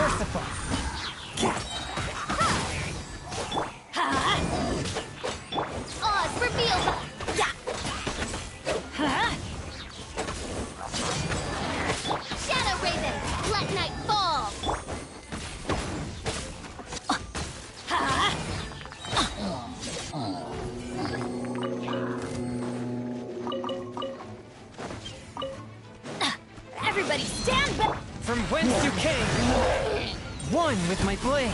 merciful. Oz reveals. Shadow Raven, let night fall. Everybody stand back. From whence you came, one with my blade.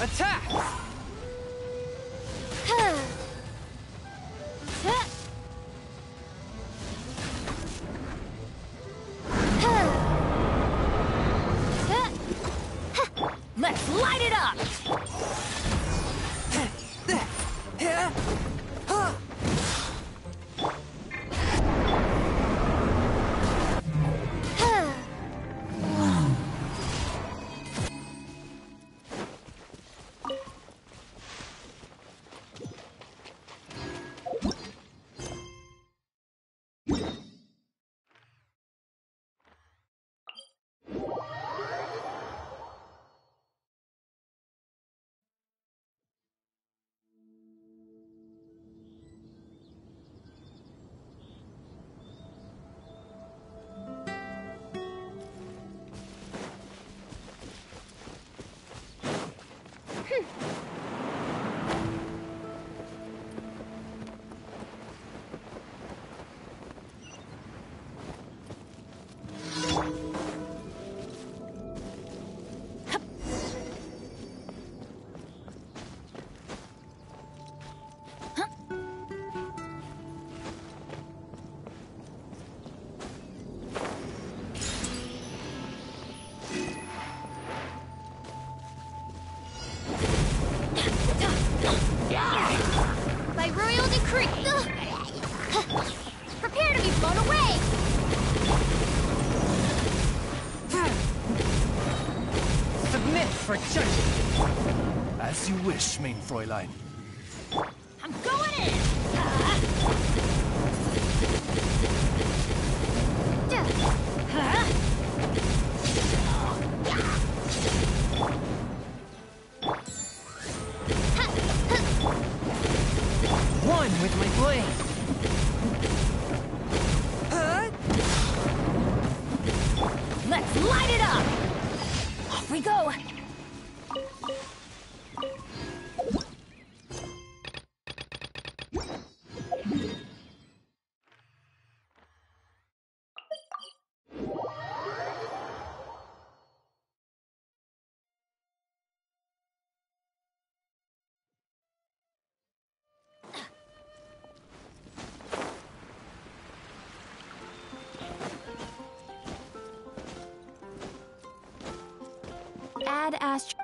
Attack! Let's light it up! As you wish, mein Fräulein. I'm going in! One with my blade. Let's light it up! Off we go! Add astro.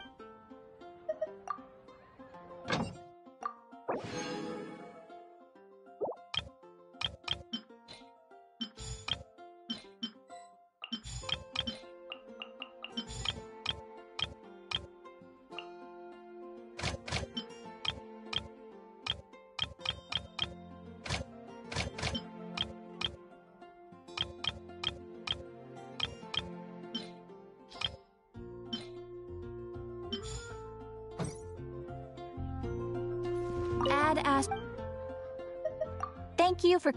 Add astro. Thank you for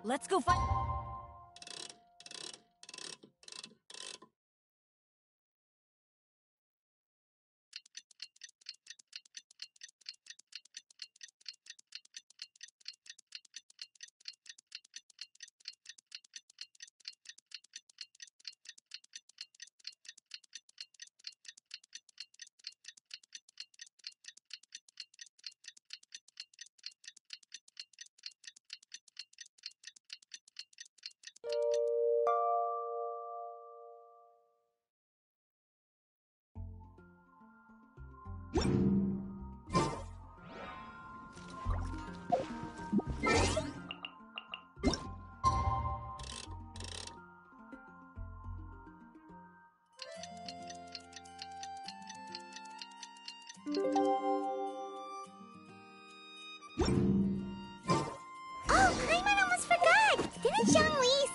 Let's go fight. Oh, Paimon almost forgot! Didn't Jean-Louis...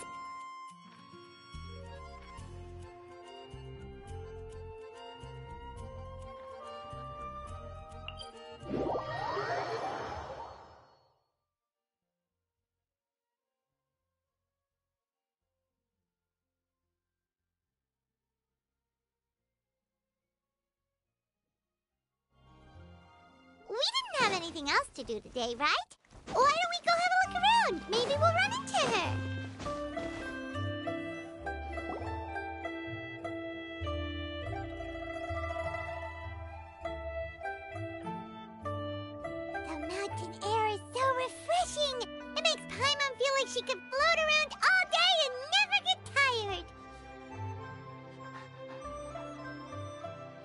We didn't have anything else to do today, right? Why don't we go have a look around? Maybe we'll run into her. The mountain air is so refreshing. It makes Paimon feel like she could float around all day and never get tired.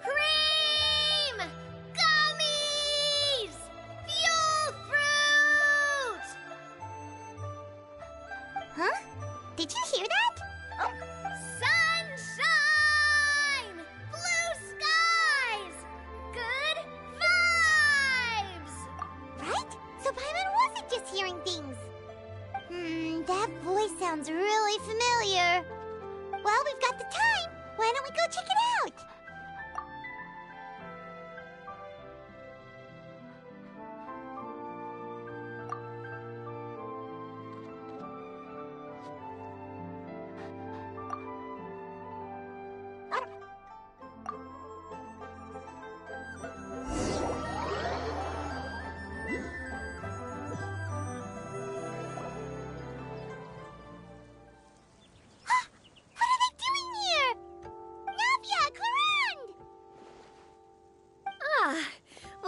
Cream! Gummies! Fuel fruit! Huh? Did you hear that? Sunshine! Blue skies! Good vibes! Right? So Paimon wasn't just hearing things. That voice sounds really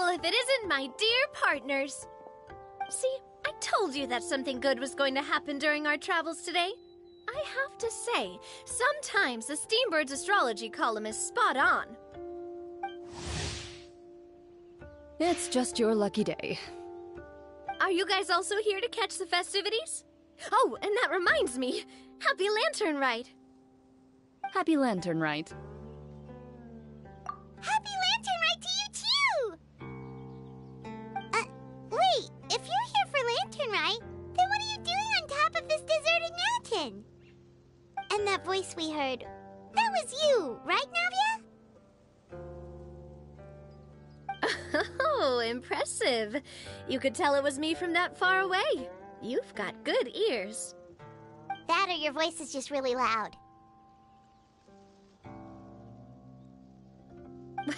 people if it isn't my dear partners. See, I told you that something good was going to happen during our travels today. I have to say, sometimes the Steambird's astrology column is spot on. It's just your lucky day. Are you guys also here to catch the festivities? Oh, and that reminds me. Happy Lantern Rite. Happy Lantern Rite. Happy Lantern Rite to you, too! Wait, if you're here for Lantern Rite, then what are you doing on top of this deserted mountain? And that voice we heard, that was you, right, Navia? Oh, impressive. You could tell it was me from that far away. You've got good ears. That or your voice is just really loud.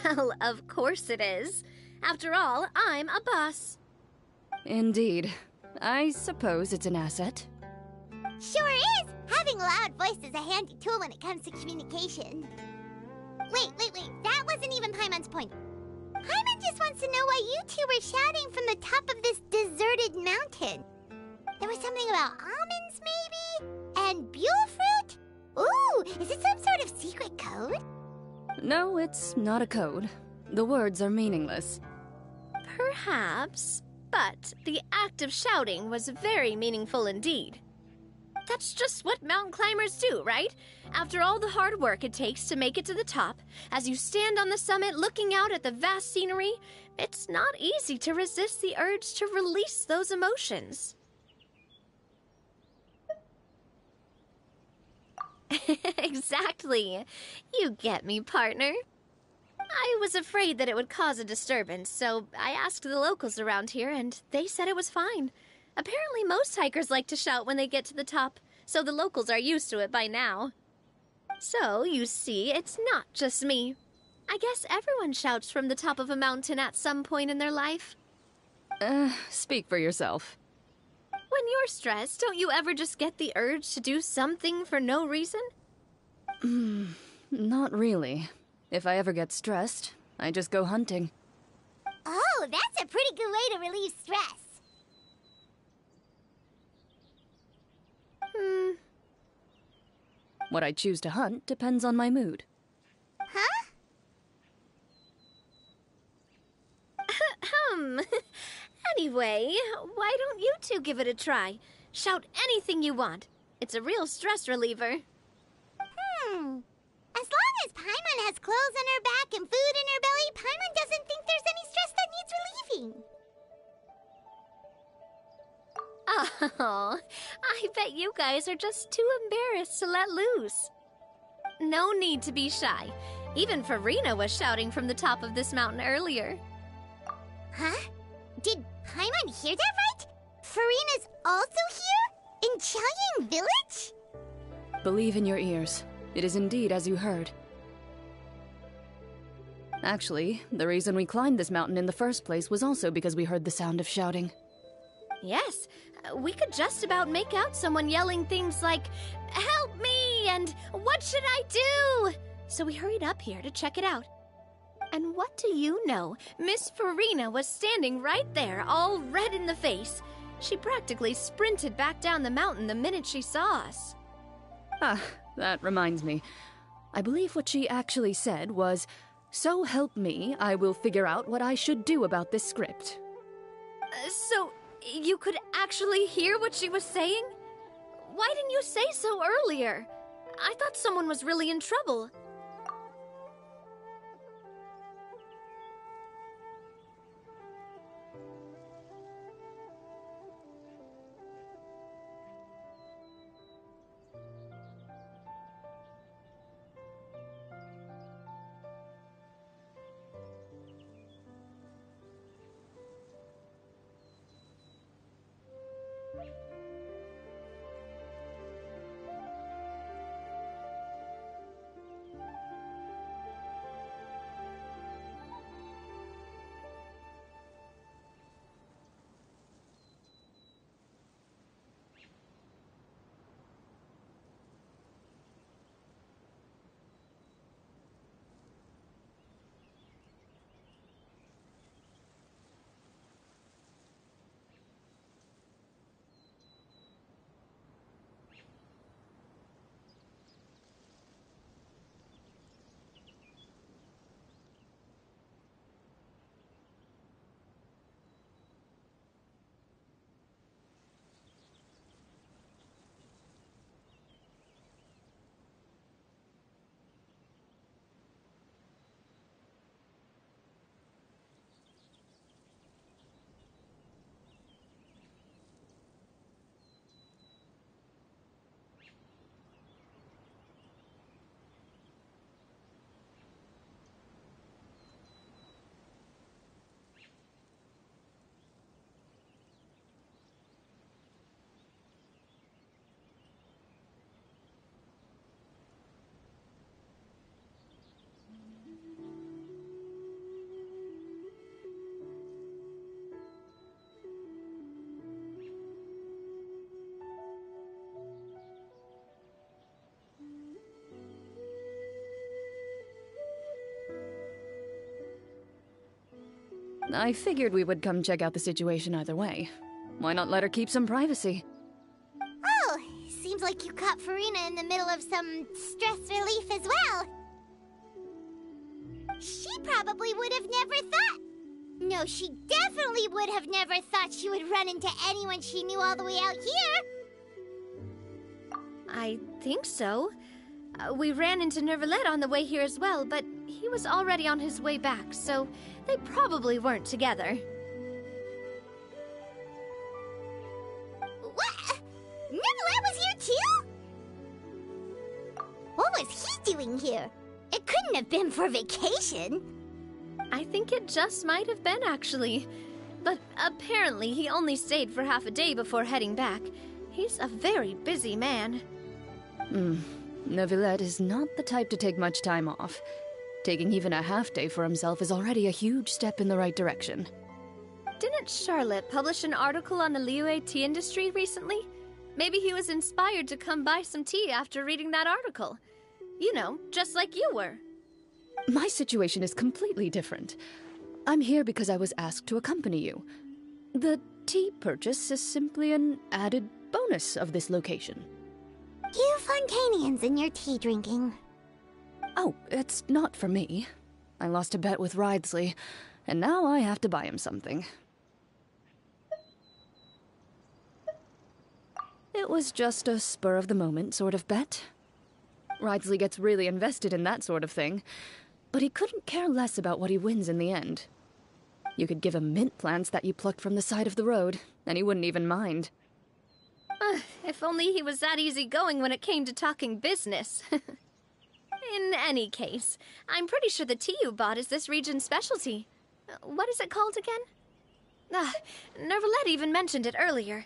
Well, of course it is. After all, I'm a boss. Indeed. I suppose it's an asset. Sure is! Having a loud voice is a handy tool when it comes to communication. Wait. That wasn't even Paimon's point. Paimon just wants to know why you two were shouting from the top of this deserted mountain. There was something about almonds, maybe? And buell fruit? Ooh, is it some sort of secret code? No, it's not a code. The words are meaningless. Perhaps, but the act of shouting was very meaningful indeed. That's just what mountain climbers do, right? After all the hard work it takes to make it to the top, as you stand on the summit looking out at the vast scenery, it's not easy to resist the urge to release those emotions. Exactly. You get me, partner. I was afraid that it would cause a disturbance, so I asked the locals around here, and they said it was fine. Apparently most hikers like to shout when they get to the top, so the locals are used to it by now. So, you see, it's not just me. I guess everyone shouts from the top of a mountain at some point in their life. Speak for yourself. When you're stressed, don't you ever just get the urge to do something for no reason? Not really. If I ever get stressed, I just go hunting. Oh, that's a pretty good way to relieve stress. What I choose to hunt depends on my mood. Huh? Anyway, why don't you two give it a try? Shout anything you want. It's a real stress reliever. As long as Paimon has clothes on her back and food in her belly, Paimon doesn't think there's any stress that needs relieving. Oh, I bet you guys are just too embarrassed to let loose. No need to be shy. Even Farina was shouting from the top of this mountain earlier. Huh? Did Paimon hear that right? Farina's also here? In Chaoying Village? Believe in your ears. It is indeed as you heard. Actually, the reason we climbed this mountain in the first place was also because we heard the sound of shouting. Yes, we could just about make out someone yelling things like, "Help me!" and "What should I do?" So we hurried up here to check it out. And what do you know? Miss Farina was standing right there, all red in the face. She practically sprinted back down the mountain the minute she saw us. Ah, that reminds me. I believe what she actually said was, "So help me, I will figure out what I should do about this script." So, you could actually hear what she was saying? Why didn't you say so earlier? I thought someone was really in trouble. I figured we would come check out the situation either way. Why not let her keep some privacy? Oh, seems like you caught Farina in the middle of some stress relief as well. She probably would have never thought... No, she definitely would have never thought she would run into anyone she knew all the way out here. I think so. We ran into Nervalet on the way here as well, but he was already on his way back, so they probably weren't together. What? Nervalet was here too? What was he doing here? It couldn't have been for vacation. I think it just might have been, actually. But apparently he only stayed for half a day before heading back. He's a very busy man. Nervalet is not the type to take much time off. Taking even a half day for himself is already a huge step in the right direction. Didn't Charlotte publish an article on the Liyue tea industry recently? Maybe he was inspired to come buy some tea after reading that article. You know, just like you were. My situation is completely different. I'm here because I was asked to accompany you. The tea purchase is simply an added bonus of this location. You Fontanians and your tea drinking. Oh, it's not for me. I lost a bet with Ridesley, and now I have to buy him something. It was just a spur-of-the-moment sort of bet. Ridesley gets really invested in that sort of thing, but he couldn't care less about what he wins in the end. You could give him mint plants that you plucked from the side of the road, and he wouldn't even mind. If only he was that easygoing when it came to talking business. In any case, I'm pretty sure the tea you bought is this region's specialty. What is it called again? Nervalet even mentioned it earlier.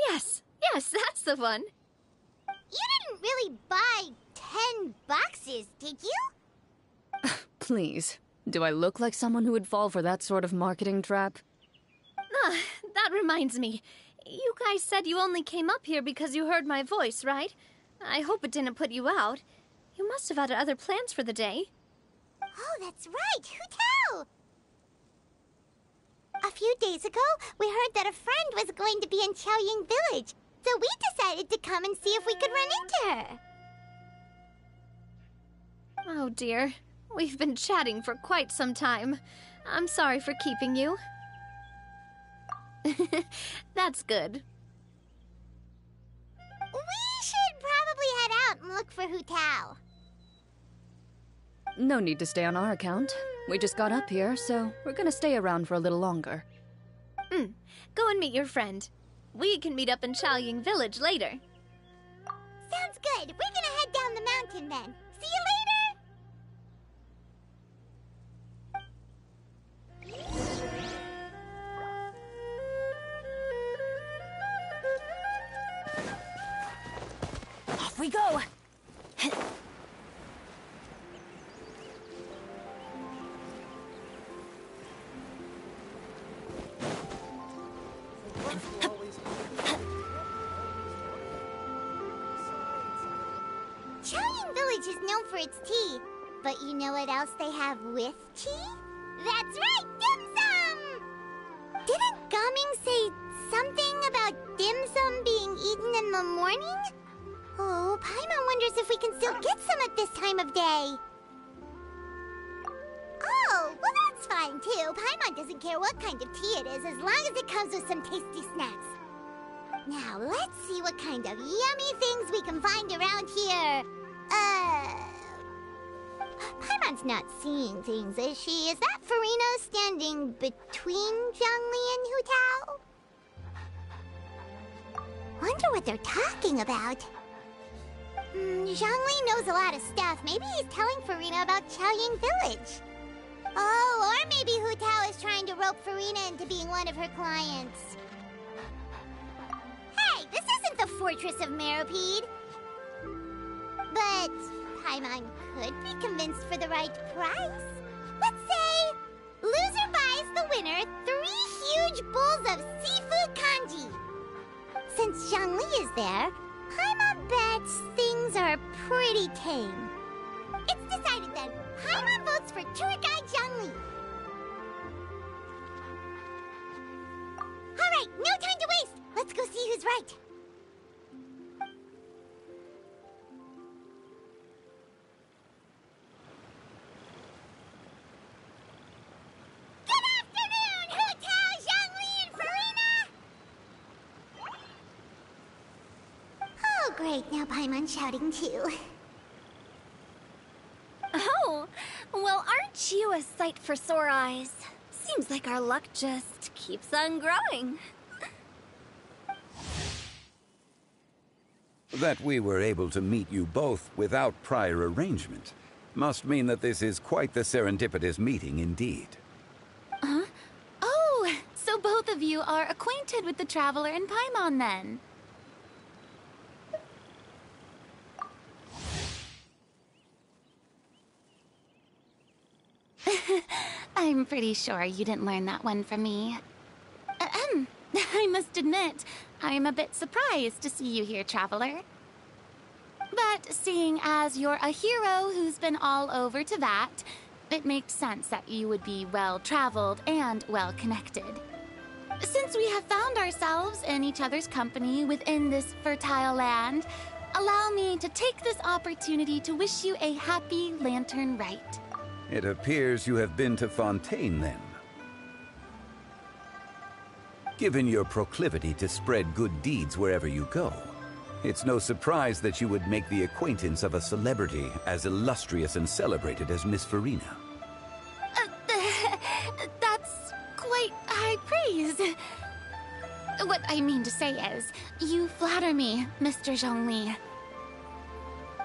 Yes, that's the one. You didn't really buy 10 boxes, did you? Please, do I look like someone who would fall for that sort of marketing trap? That reminds me. You guys said you only came up here because you heard my voice, right? I hope it didn't put you out. You must have had other plans for the day. Oh, that's right. Who tell? A few days ago, we heard that a friend was going to be in Chaoying Village, so we decided to come and see if we could run into her. Oh dear. We've been chatting for quite some time. I'm sorry for keeping you. That's good. We should probably head out and look for Hu Tao. No need to stay on our account. We just got up here, so we're gonna stay around for a little longer. Go and meet your friend. We can meet up in Chaoying Village later. Sounds good. We're gonna head down the mountain then. See you later! Off we go! Chaoying Village is known for its tea, but you know what else they have with tea? That's right, dim sum! Didn't Gaming say something about dim sum being eaten in the morning? Oh, Paimon wonders if we can still get some at this time of day. Oh, well that's fine too. Paimon doesn't care what kind of tea it is as long as it comes with some tasty snacks. Now, let's see what kind of yummy things we can find around here. Paimon's not seeing things, is she? Is that Farina standing between Zhongli and Hu Tao? Wonder what they're talking about. Zhongli knows a lot of stuff. Maybe he's telling Farina about Chaoying Village. Oh, or maybe Hu Tao is trying to rope Farina into being one of her clients. Hey, this isn't the Fortress of Meropide. But Paimon could be convinced for the right price. Let's say loser buys the winner 3 huge bowls of seafood kanji. Since Zhongli is there, Paimon bets things are pretty tame. It's decided then. Paimon votes for tour guide Zhongli. Alright, no time to waste! Let's go see who's right. Good afternoon, Hutao, Zhongli, and Farina! Oh, great, now Paimon's shouting too. Oh, well, aren't you a sight for sore eyes? Seems like our luck just keeps on growing. That we were able to meet you both without prior arrangement must mean that this is quite the serendipitous meeting indeed. Huh? Oh, so both of you are acquainted with the Traveler and Paimon then? I'm pretty sure you didn't learn that one from me. I must admit, I'm a bit surprised to see you here, Traveler. But seeing as you're a hero who's been all over to that, it makes sense that you would be well-traveled and well-connected. Since we have found ourselves in each other's company within this fertile land, allow me to take this opportunity to wish you a happy Lantern Rite. It appears you have been to Fontaine, then. Given your proclivity to spread good deeds wherever you go, it's no surprise that you would make the acquaintance of a celebrity as illustrious and celebrated as Miss Farina. That's quite high praise. What I mean to say is, you flatter me, Mr. Zhongli.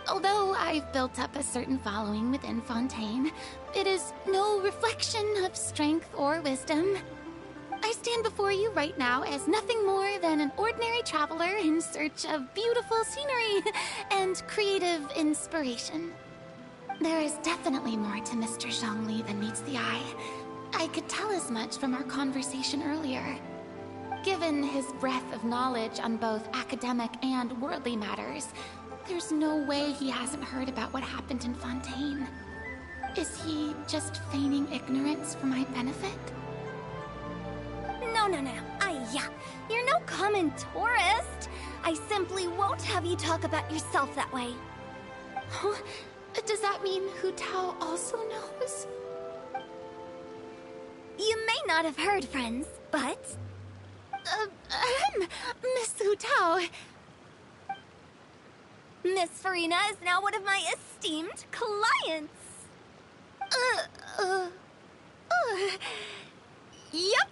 Although I've built up a certain following within Fontaine, it is no reflection of strength or wisdom. I stand before you right now as nothing more than an ordinary traveler in search of beautiful scenery and creative inspiration. There is definitely more to Mr. Zhongli than meets the eye. I could tell as much from our conversation earlier. Given his breadth of knowledge on both academic and worldly matters, there's no way he hasn't heard about what happened in Fontaine. Is he just feigning ignorance for my benefit? No. You're no common tourist. I simply won't have you talk about yourself that way. Oh, does that mean Hutao also knows? You may not have heard, friends, but... Miss Hutao... Miss Farina is now one of my esteemed clients. Yep.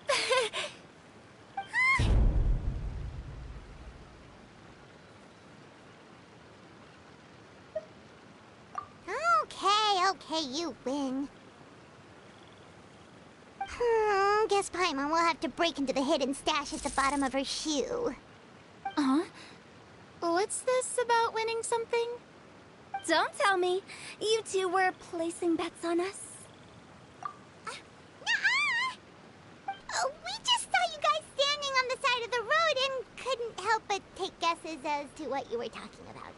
Okay, you win. Guess Paimon will have to break into the hidden stash at the bottom of her shoe. What's this about winning something? Don't tell me. You two were placing bets on us. We just saw you guys standing on the side of the road and couldn't help but take guesses as to what you were talking about.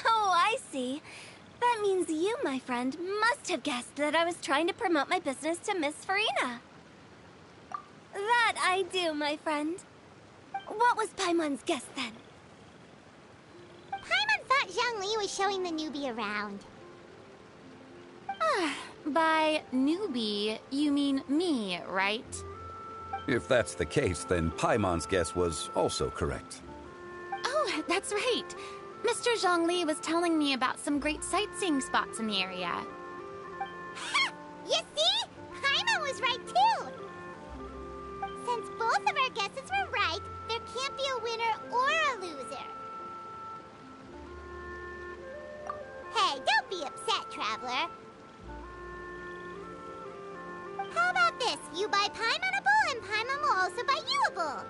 Oh, I see. That means you, my friend, must have guessed that I was trying to promote my business to Miss Farina. That I do, my friend. What was Paimon's guess then? Paimon thought Zhongli was showing the newbie around. By newbie, you mean me, right? If that's the case, then Paimon's guess was also correct. Oh, that's right. Mr. Zhongli was telling me about some great sightseeing spots in the area. Ha! You see? Paimon was right too! Since both of our guesses were right, there can't be a winner or a loser. Hey, don't be upset, Traveler. How about this? You buy Paimon a bowl, and Paimon will also buy you a bowl.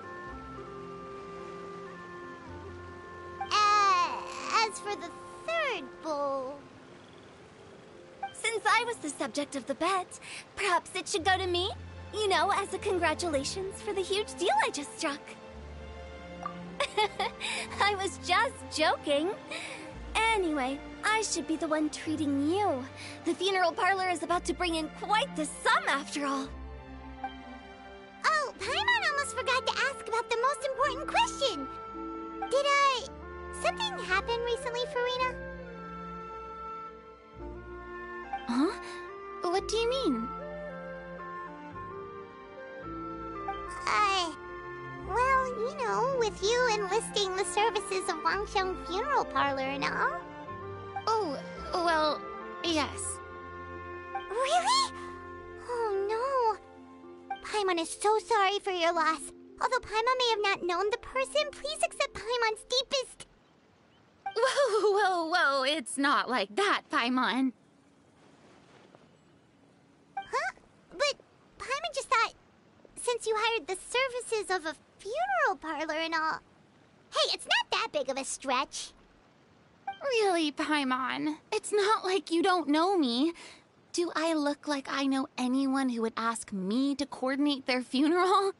As for the third bowl... Since I was the subject of the bet, perhaps it should go to me? You know, as a congratulations for the huge deal I just struck. I was just joking. Anyway, I should be the one treating you. The funeral parlor is about to bring in quite the sum, after all. Oh, Paimon almost forgot to ask about the most important question. Did, something happen recently, Farina? Huh? What do you mean? Well, you know, with you enlisting the services of Wangsheng Funeral Parlor and all. Oh, well, yes. Really? Oh, no. Paimon is so sorry for your loss. Although Paimon may have not known the person, please accept Paimon's deepest... Whoa, it's not like that, Paimon. Huh? But Paimon just thought, since you hired the services of a funeral parlor and all... Hey, it's not that big of a stretch. Really, Paimon? It's not like you don't know me. Do I look like I know anyone who would ask me to coordinate their funeral?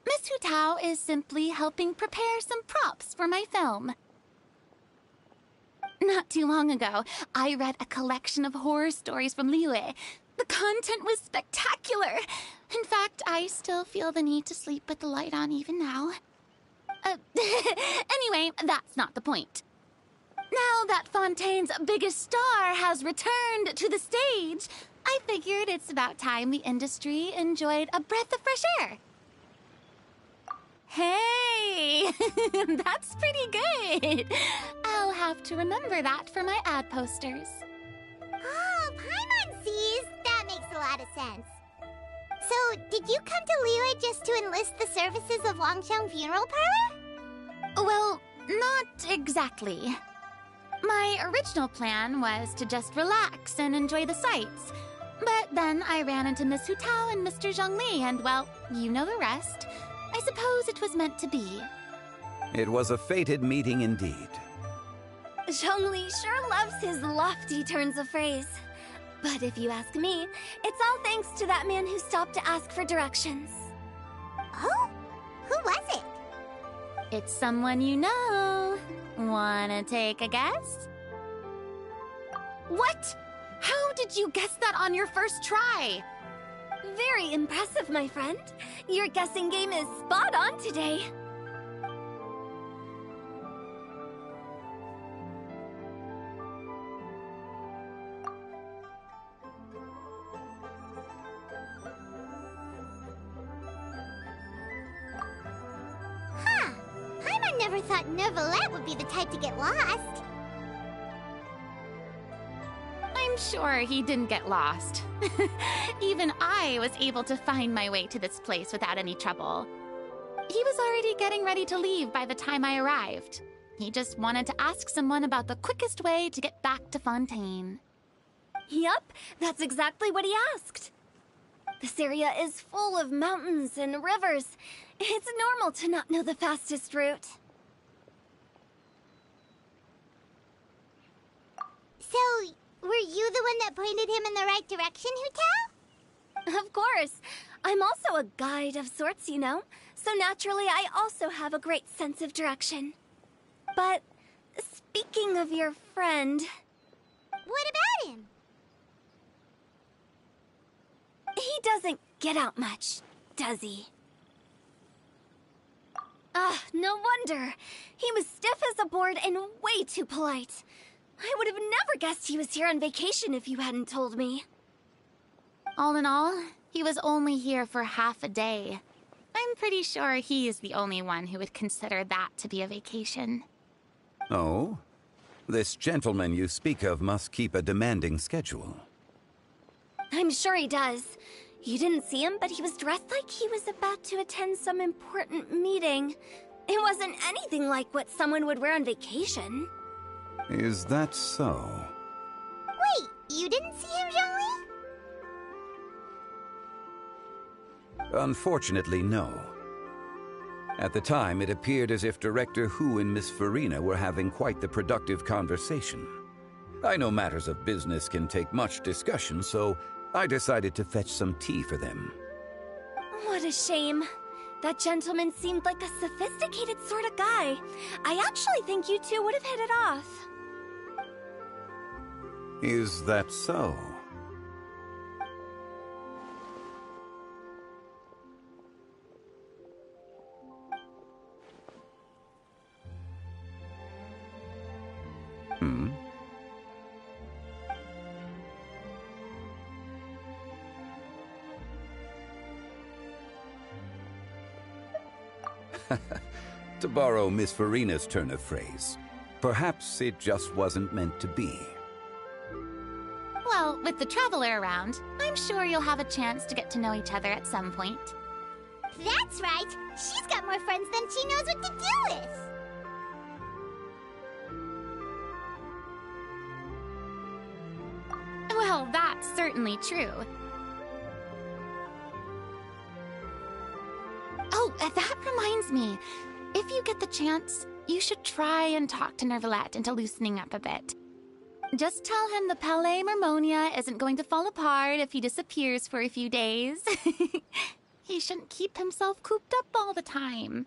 Miss Hu Tao is simply helping prepare some props for my film. Not too long ago, I read a collection of horror stories from Liyue. The content was spectacular. In fact, I still feel the need to sleep with the light on even now. Anyway, that's not the point. Now that Fontaine's biggest star has returned to the stage, I figured it's about time the industry enjoyed a breath of fresh air. Hey, that's pretty good. I'll have to remember that for my ad posters. Oh, Paimon sees. That makes a lot of sense. So, did you come to Liyue just to enlist the services of Wangsheng Funeral Parlor? Well, not exactly. My original plan was to just relax and enjoy the sights. But then I ran into Miss Hu Tao and Mr. Zhongli, and well, you know the rest. I suppose it was meant to be. It was a fated meeting indeed. Zhongli sure loves his lofty turns of phrase. But if you ask me, it's all thanks to that man who stopped to ask for directions. Oh? Who was it? It's someone you know. Wanna take a guess? What? How did you guess that on your first try? Very impressive, my friend. Your guessing game is spot on today. Huh. Paimon never thought Neuvillette would be the type to get lost. I'm sure he didn't get lost. Even I was able to find my way to this place without any trouble. He was already getting ready to leave by the time I arrived. He just wanted to ask someone about the quickest way to get back to Fontaine. Yup, that's exactly what he asked. This area is full of mountains and rivers. It's normal to not know the fastest route. So, were you the one that pointed him in the right direction, Hu Tao? Of course. I'm also a guide of sorts, you know. So naturally, I also have a great sense of direction. But speaking of your friend... What about him? He doesn't get out much, does he? Ah, no wonder. He was stiff as a board and way too polite. I would have never guessed he was here on vacation if you hadn't told me. All in all, he was only here for half a day. I'm pretty sure he is the only one who would consider that to be a vacation. Oh? This gentleman you speak of must keep a demanding schedule. I'm sure he does. You didn't see him, but he was dressed like he was about to attend some important meeting. It wasn't anything like what someone would wear on vacation. Is that so? Wait, you didn't see him, Zhongli? Unfortunately, no. At the time, it appeared as if Director Hu and Miss Farina were having quite the productive conversation. I know matters of business can take much discussion, so I decided to fetch some tea for them. What a shame. That gentleman seemed like a sophisticated sort of guy. I actually think you two would have hit it off. Is that so? To borrow Miss Farina's turn of phrase, perhaps it just wasn't meant to be. Well, with the traveler around, I'm sure you'll have a chance to get to know each other at some point. That's right! She's got more friends than she knows what to do with! Well, that's certainly true. Oh, that reminds me. If you get the chance, you should try and talk to Nervalette into loosening up a bit. Just tell him the Palais Mermonia isn't going to fall apart if he disappears for a few days. He shouldn't keep himself cooped up all the time.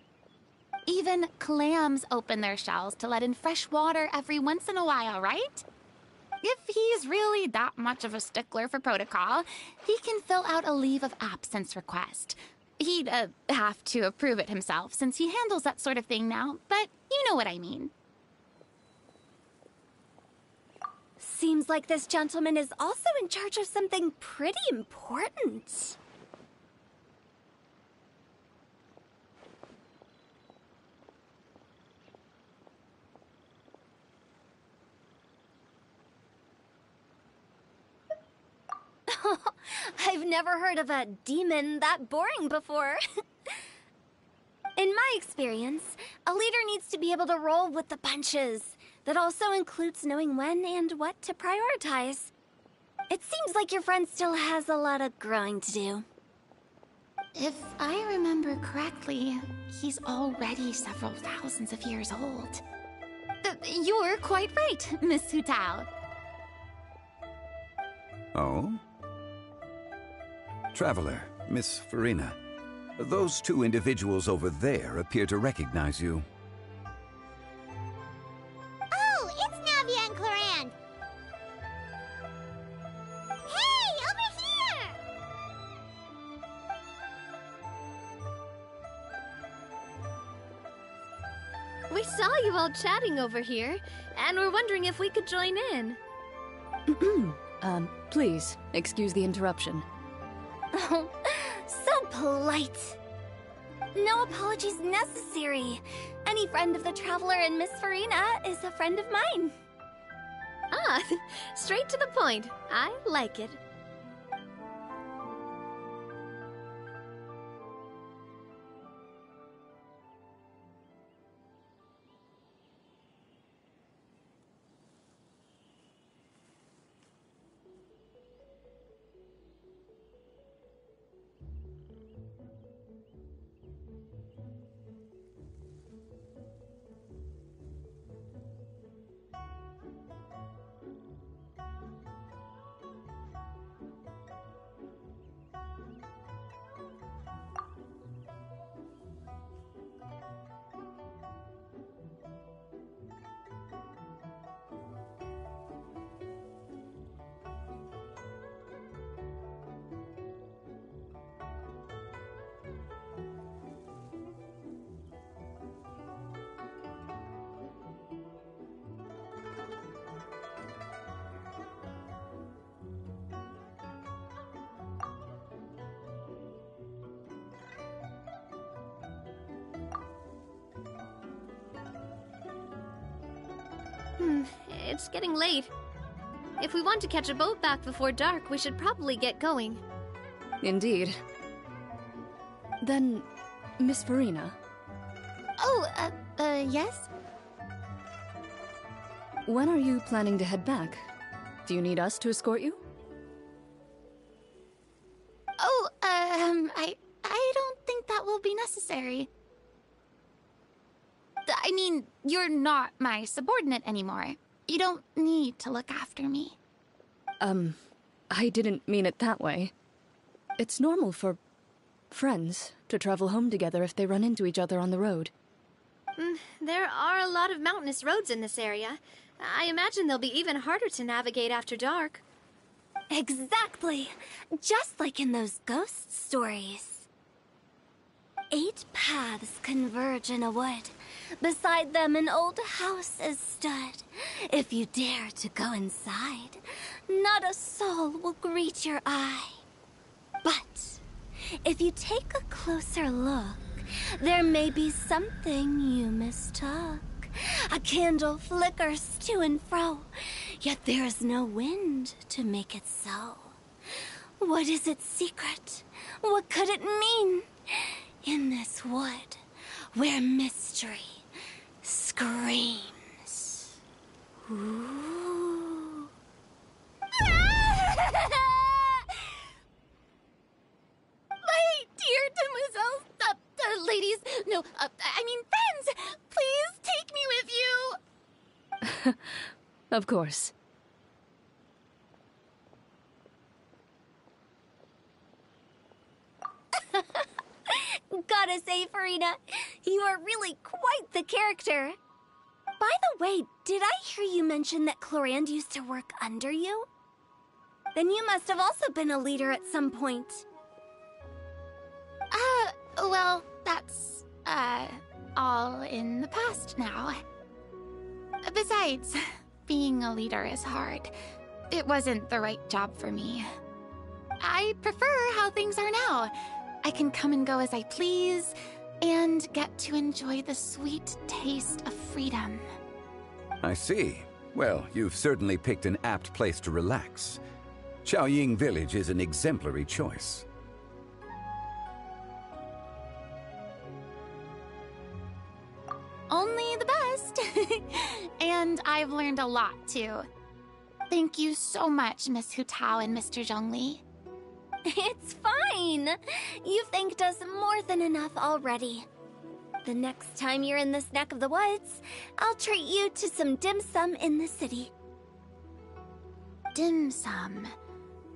Even clams open their shells to let in fresh water every once in a while, right? If he's really that much of a stickler for protocol, he can fill out a leave of absence request. He'd have to approve it himself since he handles that sort of thing now, but you know what I mean. Seems like this gentleman is also in charge of something pretty important. I've never heard of a demon that boring before. In my experience, a leader needs to be able to roll with the punches. That also includes knowing when and what to prioritize. It seems like your friend still has a lot of growing to do. If I remember correctly, he's already several thousands of years old. You're quite right, Miss Hu Tao. Oh? Traveler, Miss Farina, those two individuals over there appear to recognize you. Oh, it's Navia and Clorand! Hey, over here! We saw you all chatting over here, and we're wondering if we could join in. Please, excuse the interruption. Oh, so polite. No apologies necessary. Any friend of the Traveler and Miss Farina is a friend of mine. Ah, straight to the point. I like it. It's getting late. If we want to catch a boat back before dark, we should probably get going. Indeed. Then, Miss Farina. Oh, yes? When are you planning to head back? Do you need us to escort you? Oh, I don't think that will be necessary. I mean, you're not my subordinate anymore. You don't need to look after me. I didn't mean it that way. It's normal for friends to travel home together if they run into each other on the road. There are a lot of mountainous roads in this area. I imagine they'll be even harder to navigate after dark. Exactly! Just like in those ghost stories. 8 paths converge in a wood. Beside them an old house is stood. If you dare to go inside, not a soul will greet your eye. But if you take a closer look There may be something you mistook. A candle flickers to and fro, yet there is no wind to make it so. What is its secret? What could it mean? In this wood, where mystery screams. Ooh. My dear demoiselles, ladies, no, I mean friends, please take me with you. Of course. Gotta say, Farina, you are really quite the character. By the way, did I hear you mention that Clorand used to work under you? Then you must have also been a leader at some point. Well, that's, all in the past now. Besides, being a leader is hard. It wasn't the right job for me. I prefer how things are now. I can come and go as I please, and get to enjoy the sweet taste of freedom. I see. Well, you've certainly picked an apt place to relax. Xiaoying Village is an exemplary choice. Only the best. And I've learned a lot, too. Thank you so much, Miss Hu Tao and Mr. Zhongli. It's fine. You've thanked us more than enough already. The next time you're in this neck of the woods, I'll treat you to some dim sum in the city. Dim sum.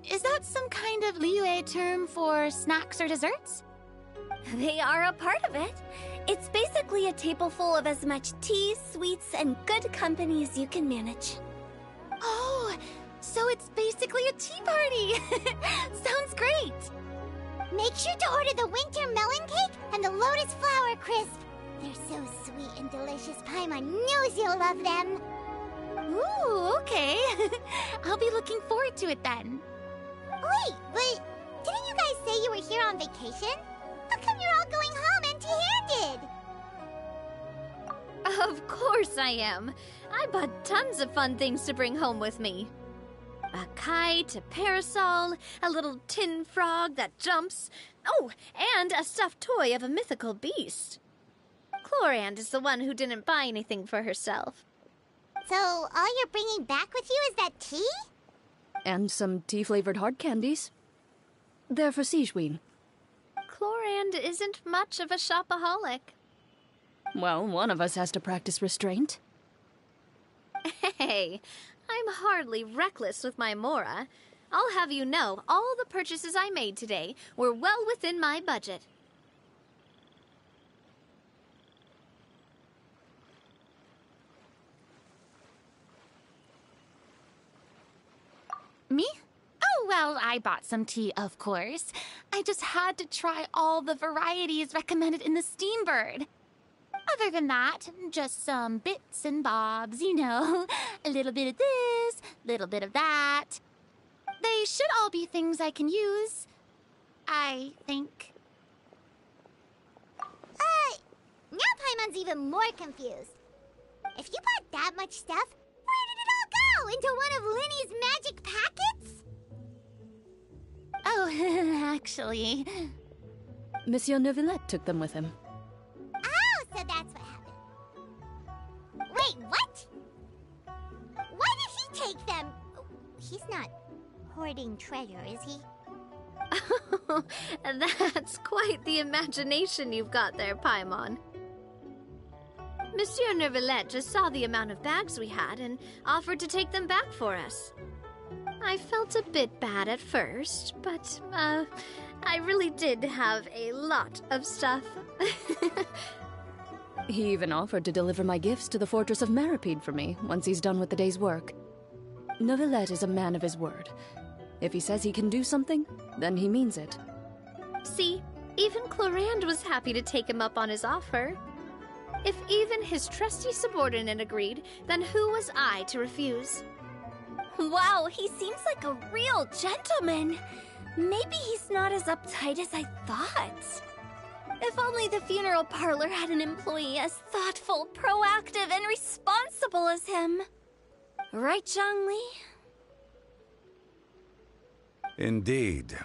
Is that some kind of Liyue term for snacks or desserts? They are a part of it. It's basically a table full of as much tea, sweets, and good company as you can manage. Oh, so it's basically a tea party! Sounds great! Make sure to order the winter melon cake and the lotus flower crisp. They're so sweet and delicious. Paimon knows you'll love them. Ooh, okay. I'll be looking forward to it then. Wait, but didn't you guys say you were here on vacation? How come you're all going home empty-handed? Of course I am. I bought tons of fun things to bring home with me. A kite, a parasol, a little tin frog that jumps. Oh, and a stuffed toy of a mythical beast. Clorand is the one who didn't buy anything for herself. So all you're bringing back with you is that tea? And some tea-flavored hard candies. They're for Sigewin. Clorand isn't much of a shopaholic. Well, one of us has to practice restraint. Hey, I'm hardly reckless with my Mora. I'll have you know, all the purchases I made today were well within my budget. Me? Oh, well, I bought some tea, of course. I just had to try all the varieties recommended in the Steambird. Other than that, just some bits and bobs, you know. A little bit of this, little bit of that. They should all be things I can use, I think. Now Paimon's even more confused. If you bought that much stuff, where did it all go? Into one of Linny's magic packets? Oh, actually... Monsieur Neuvillette took them with him. Oh, so that's what happened. Wait, what? Why did he take them? He's not hoarding treasure, is he? That's quite the imagination you've got there, Paimon. Monsieur Neuvillette just saw the amount of bags we had and offered to take them back for us. I felt a bit bad at first, but, I really did have a lot of stuff. He even offered to deliver my gifts to the Fortress of Maripede for me once he's done with the day's work. Neuvillette is a man of his word. If he says he can do something, then he means it. See, even Clorand was happy to take him up on his offer. If even his trusty subordinate agreed, then who was I to refuse? Wow, he seems like a real gentleman. Maybe he's not as uptight as I thought. If only the funeral parlor had an employee as thoughtful, proactive, and responsible as him. Right, Zhongli? Indeed.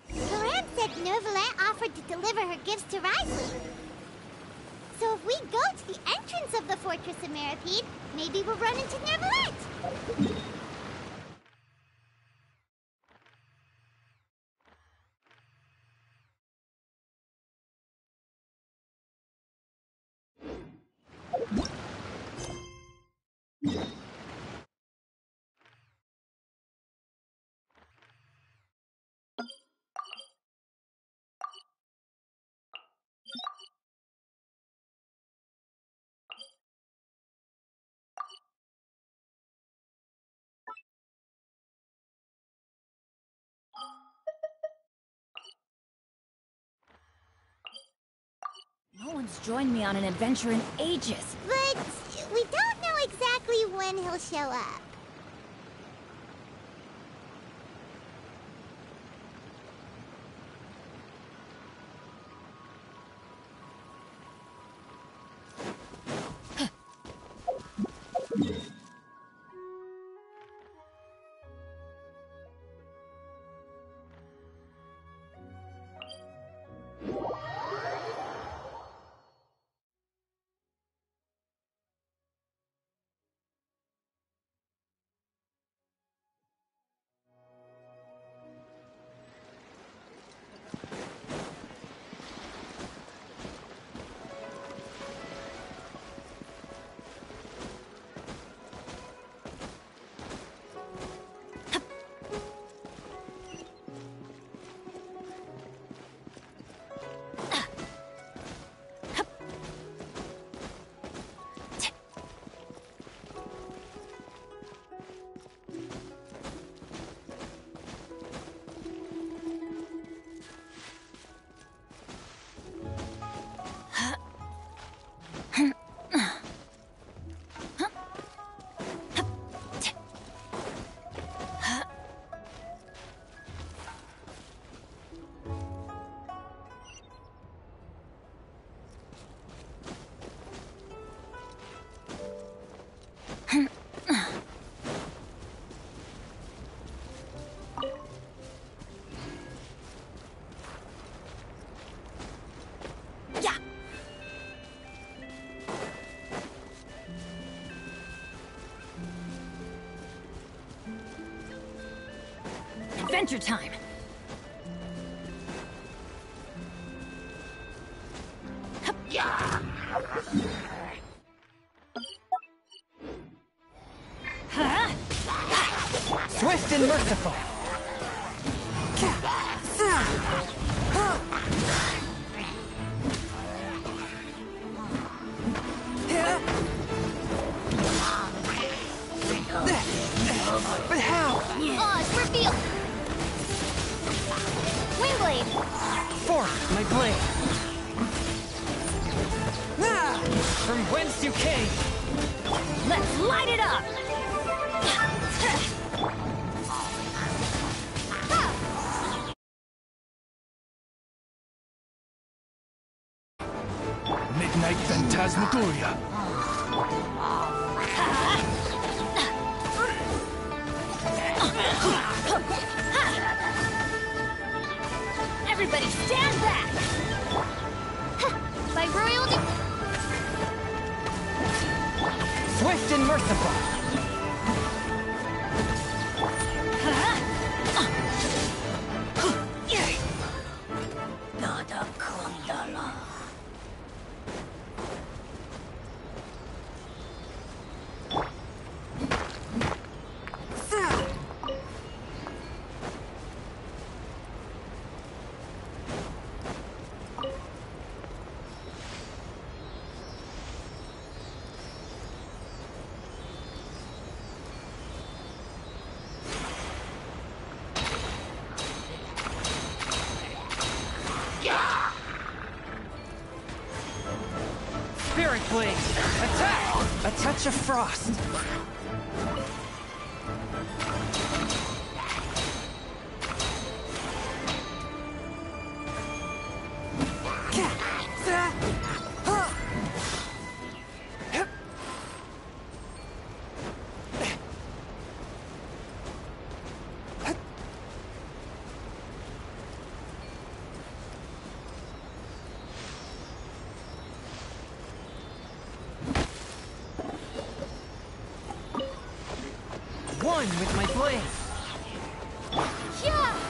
Karam said Nervalet offered to deliver her gifts to Risley. So if we go to the entrance of the Fortress of Meripede, maybe we'll run into Nervalet. No one's joined me on an adventure in ages. But we don't know exactly when he'll show up. Adventure time! Swift and merciful. But how? Oz, reveal! Wingblade! Forth, my blade. Ah! From whence you came. Let's light it up! Midnight Phantasmagoria. Everybody stand back! By royal Swift and merciful. Spirit Blade! Attack! A touch of frost. one with my blade. Yeah!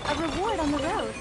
A reward on the road.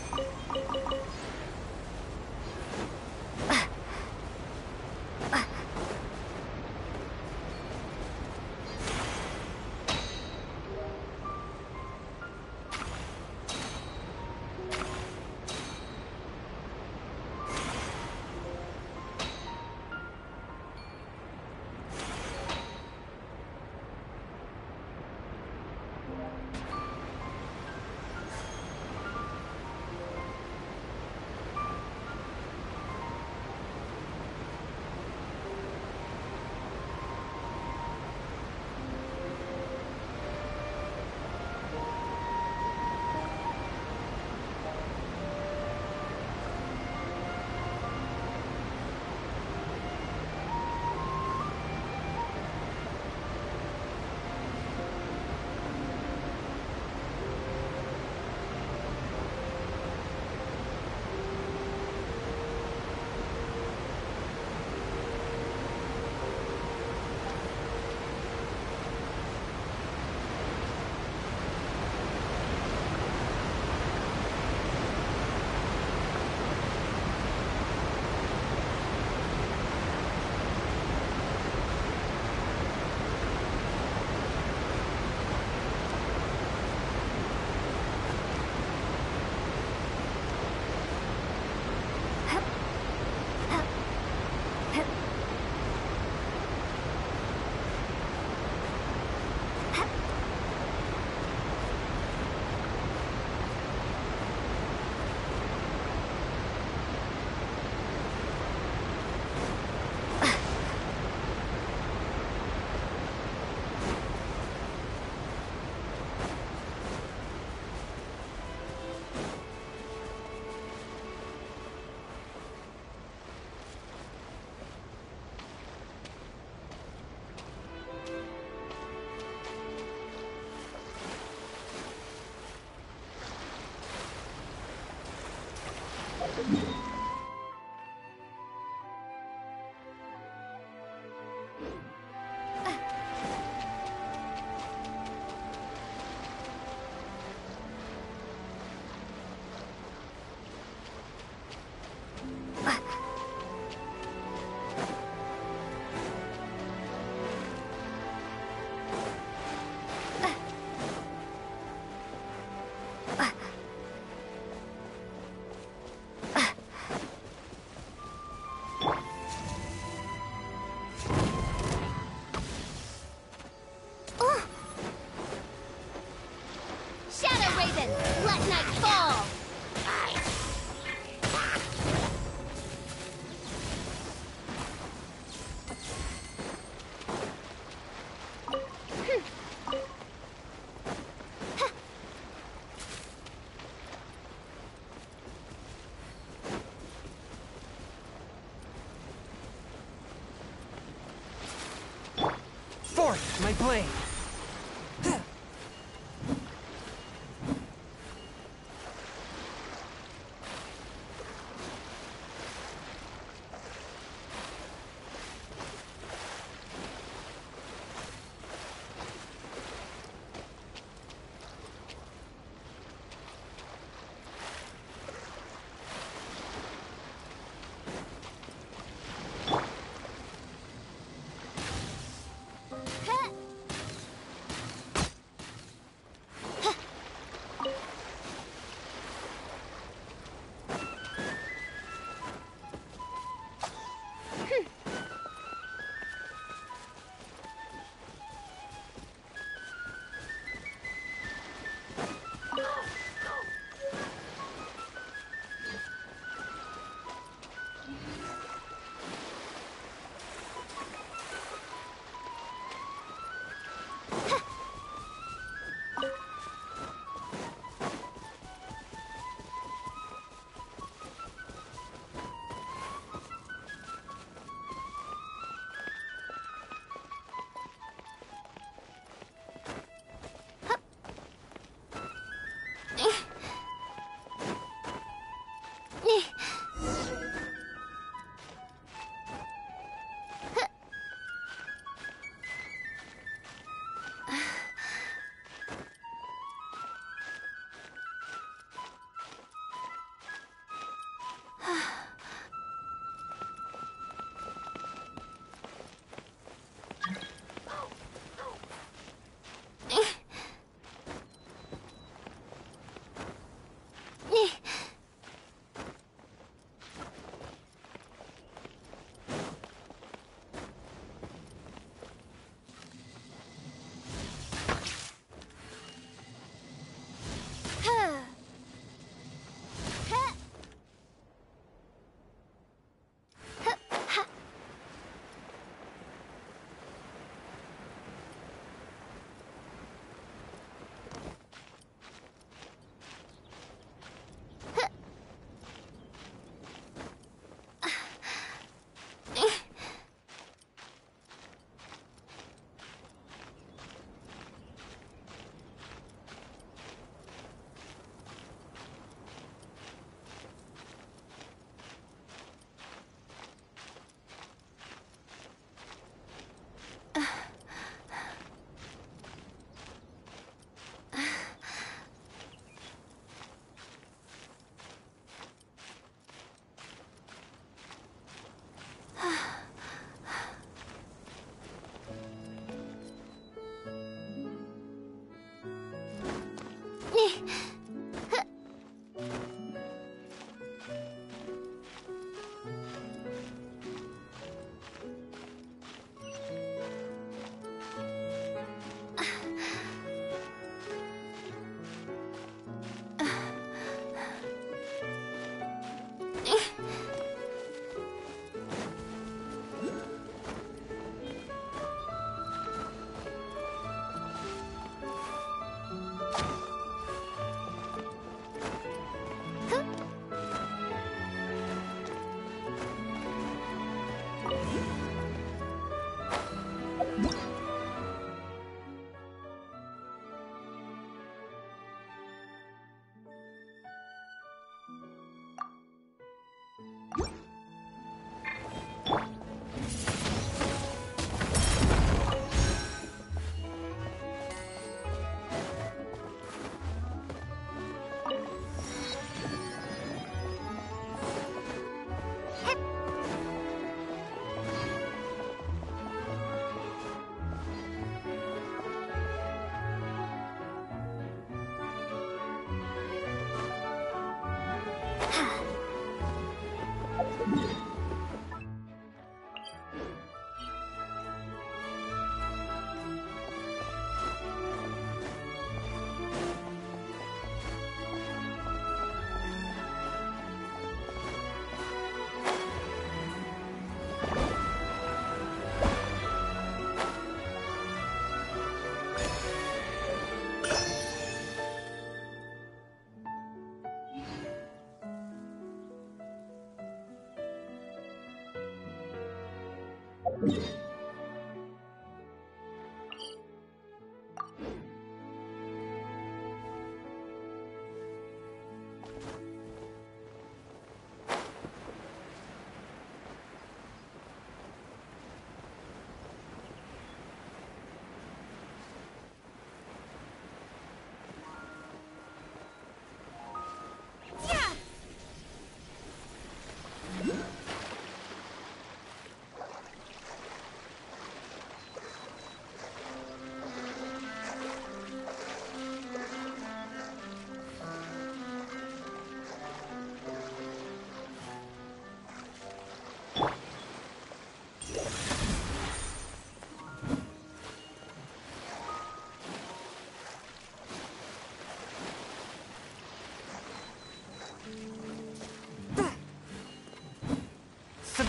forth, my blade.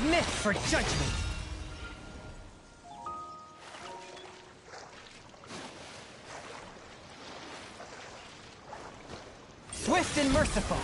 Submit for judgment. Swift and merciful.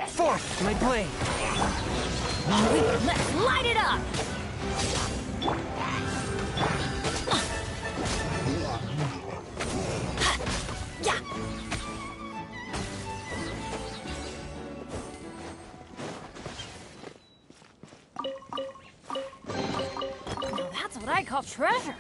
Forth my blade. Let's light it up! Yeah. Now that's what I call treasure.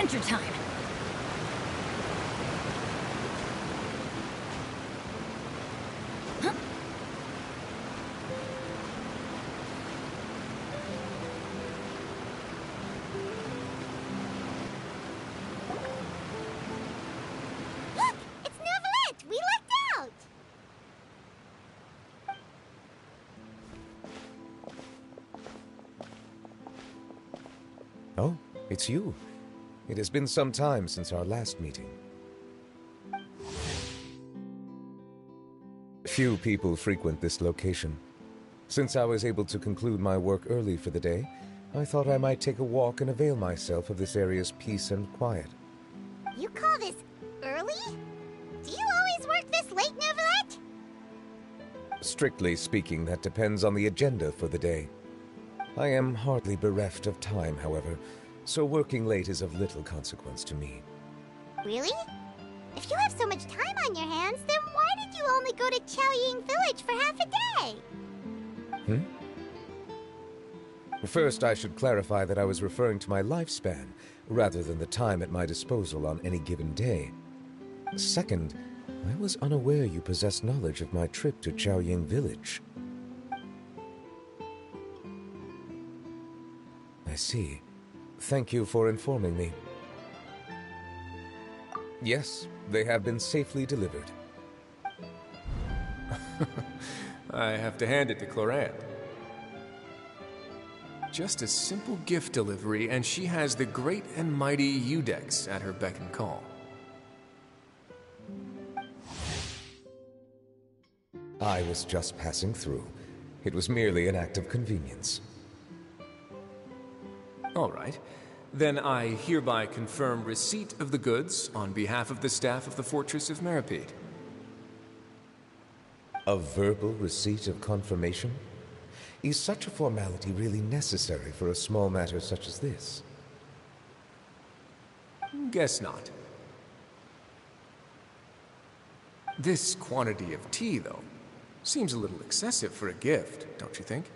Adventure time! Huh? Look! It's Novelette! We lucked out! Oh, it's you. It has been some time since our last meeting. Few people frequent this location. Since I was able to conclude my work early for the day, I thought I might take a walk and avail myself of this area's peace and quiet. You call this early? Do you always work this late, Novelette? Strictly speaking, that depends on the agenda for the day. I am hardly bereft of time, however, so working late is of little consequence to me. Really? If you have so much time on your hands, then why did you only go to Chaoying Village for half a day? First, I should clarify that I was referring to my lifespan, rather than the time at my disposal on any given day. Second, I was unaware you possessed knowledge of my trip to Chaoying Village. I see. Thank you for informing me. Yes, they have been safely delivered. I have to hand it to Clorant. Just a simple gift delivery, and she has the great and mighty Udex at her beck and call. I was just passing through. It was merely an act of convenience. All right. Then I hereby confirm receipt of the goods on behalf of the staff of the Fortress of Meripede. A verbal receipt of confirmation? Is such a formality really necessary for a small matter such as this? Guess not. This quantity of tea, though, seems a little excessive for a gift, don't you think?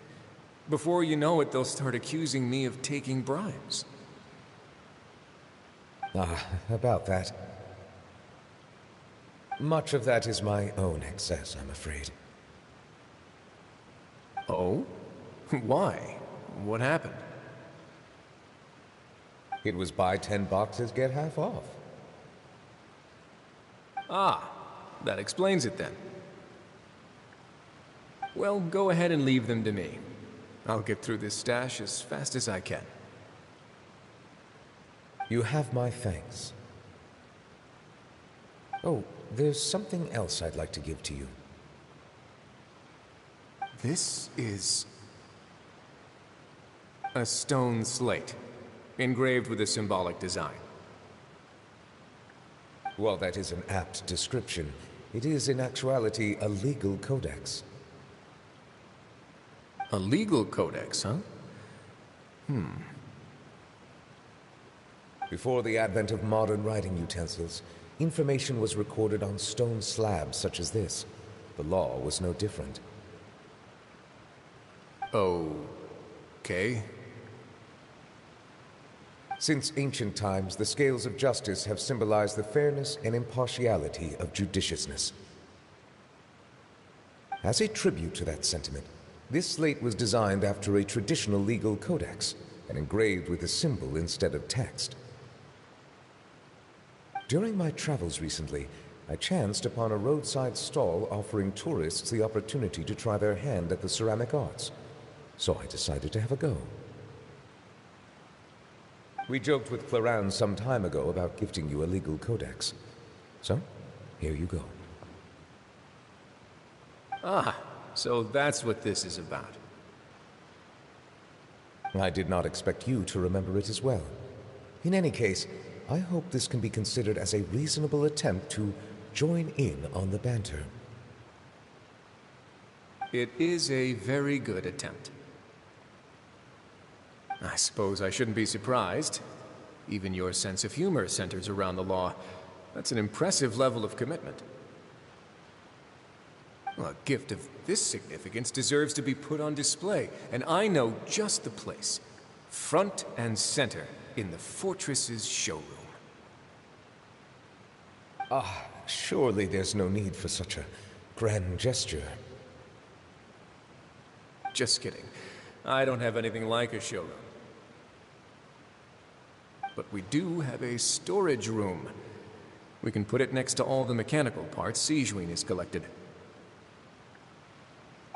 Before you know it, they'll start accusing me of taking bribes. About that. Much of that is my own excess, I'm afraid. Oh? Why? What happened? It was buy 10 boxes, get half off. Ah, that explains it then. Well, go ahead and leave them to me. I'll get through this stash as fast as I can. You have my thanks. Oh, there's something else I'd like to give to you. This is a stone slate, engraved with a symbolic design. While that is an apt description, it is in actuality a legal codex. A legal codex, huh? Before the advent of modern writing utensils, information was recorded on stone slabs such as this. The law was no different. Okay. Since ancient times, the scales of justice have symbolized the fairness and impartiality of judiciousness. As a tribute to that sentiment, this slate was designed after a traditional legal codex and engraved with a symbol instead of text. During my travels recently, I chanced upon a roadside stall offering tourists the opportunity to try their hand at the ceramic arts, so I decided to have a go. We joked with Clarence some time ago about gifting you a legal codex. So, here you go. Ah, so that's what this is about. I did not expect you to remember it as well. In any case, I hope this can be considered as a reasonable attempt to join in on the banter. It is a very good attempt. I suppose I shouldn't be surprised. Even your sense of humor centers around the law. That's an impressive level of commitment. Well, a gift of this significance deserves to be put on display, and I know just the place. Front and center in the Fortress's showroom. Surely there's no need for such a grand gesture. Just kidding. I don't have anything like a showroom. But we do have a storage room. We can put it next to all the mechanical parts Sijuin has collected.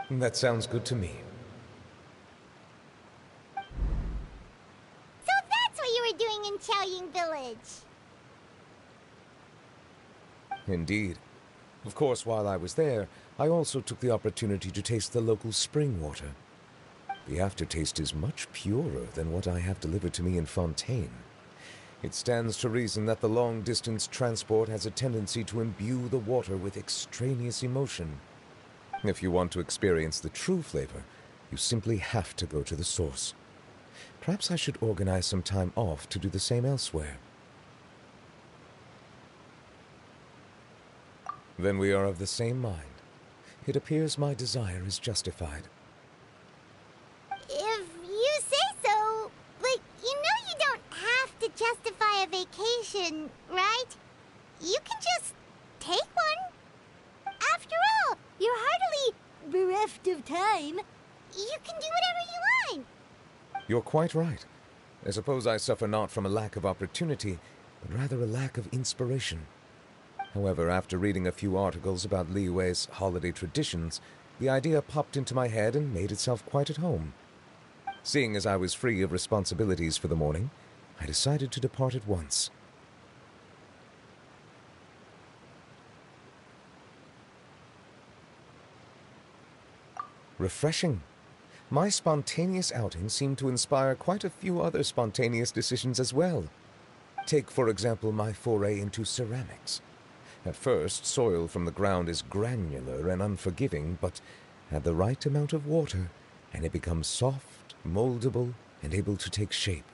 That sounds good to me. So that's what you were doing in Chaoying Village. Indeed. Of course, while I was there, I also took the opportunity to taste the local spring water. The aftertaste is much purer than what I have delivered to me in Fontaine. It stands to reason that the long-distance transport has a tendency to imbue the water with extraneous emotion. If you want to experience the true flavor, you simply have to go to the source. Perhaps I should organize some time off to do the same elsewhere. Then we are of the same mind. It appears my desire is justified. If you say so, but you know you don't have to justify a vacation, right? You can just take one. After all, you're hardly bereft of time. You can do whatever you want. You're quite right. I suppose I suffer not from a lack of opportunity, but rather a lack of inspiration. However, after reading a few articles about Liyue's holiday traditions, the idea popped into my head and made itself quite at home. Seeing as I was free of responsibilities for the morning, I decided to depart at once. Refreshing. My spontaneous outing seemed to inspire quite a few other spontaneous decisions as well. Take, for example, my foray into ceramics. At first, soil from the ground is granular and unforgiving, but add the right amount of water, and it becomes soft, moldable, and able to take shape.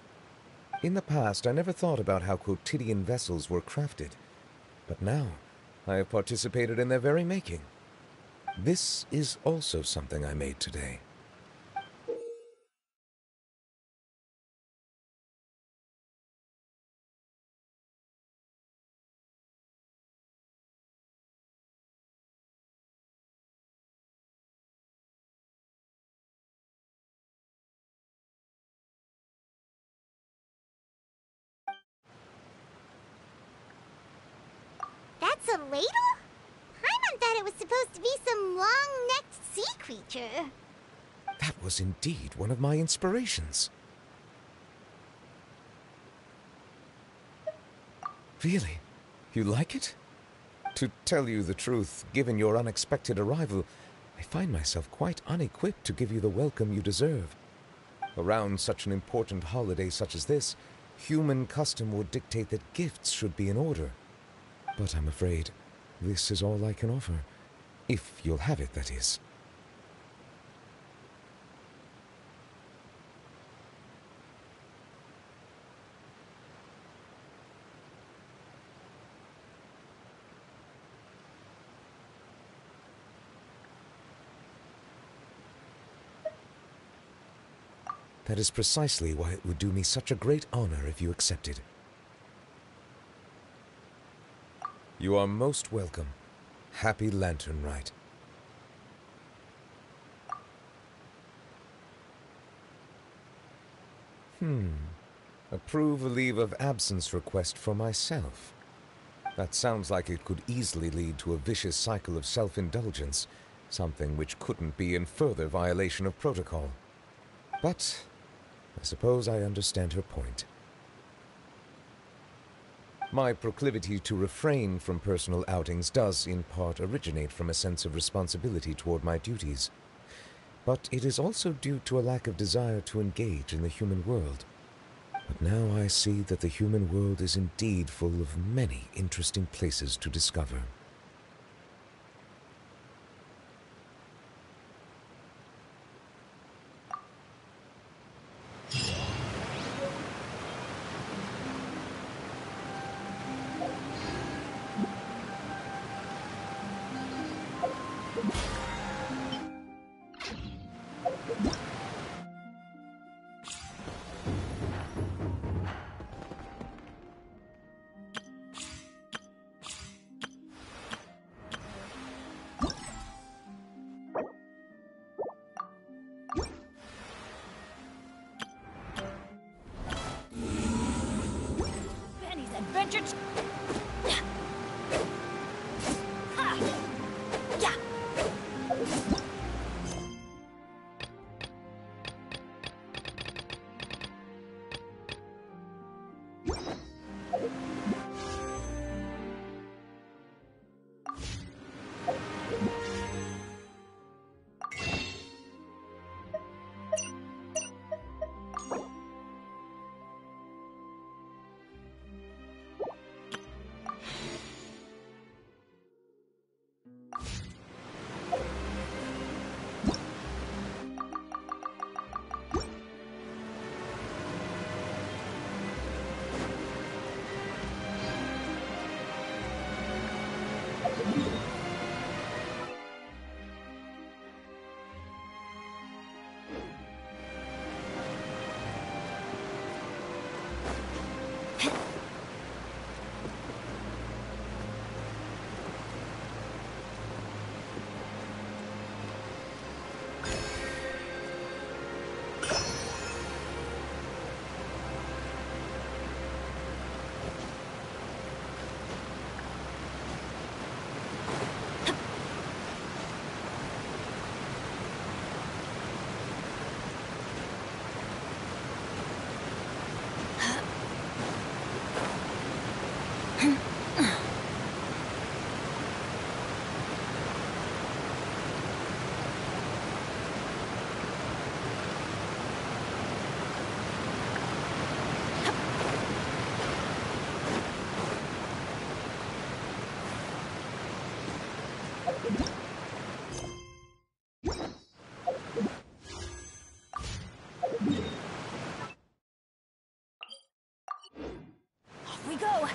In the past, I never thought about how quotidian vessels were crafted, but now I have participated in their very making. This is also something I made today. That's a ladle? Paimon thought it was supposed to be some long-necked sea creature. That was indeed one of my inspirations. Really? You like it? To tell you the truth, given your unexpected arrival, I find myself quite unequipped to give you the welcome you deserve. Around such an important holiday such as this, human custom would dictate that gifts should be in order. But I'm afraid this is all I can offer. If you'll have it, that is. That is precisely why it would do me such a great honor if you accepted. You are most welcome. Happy Lantern Rite. Approve a leave of absence request for myself. That sounds like it could easily lead to a vicious cycle of self-indulgence, something which couldn't be in further violation of protocol. But I suppose I understand her point. My proclivity to refrain from personal outings does, in part, originate from a sense of responsibility toward my duties. But it is also due to a lack of desire to engage in the human world. But now I see that the human world is indeed full of many interesting places to discover. Off we go!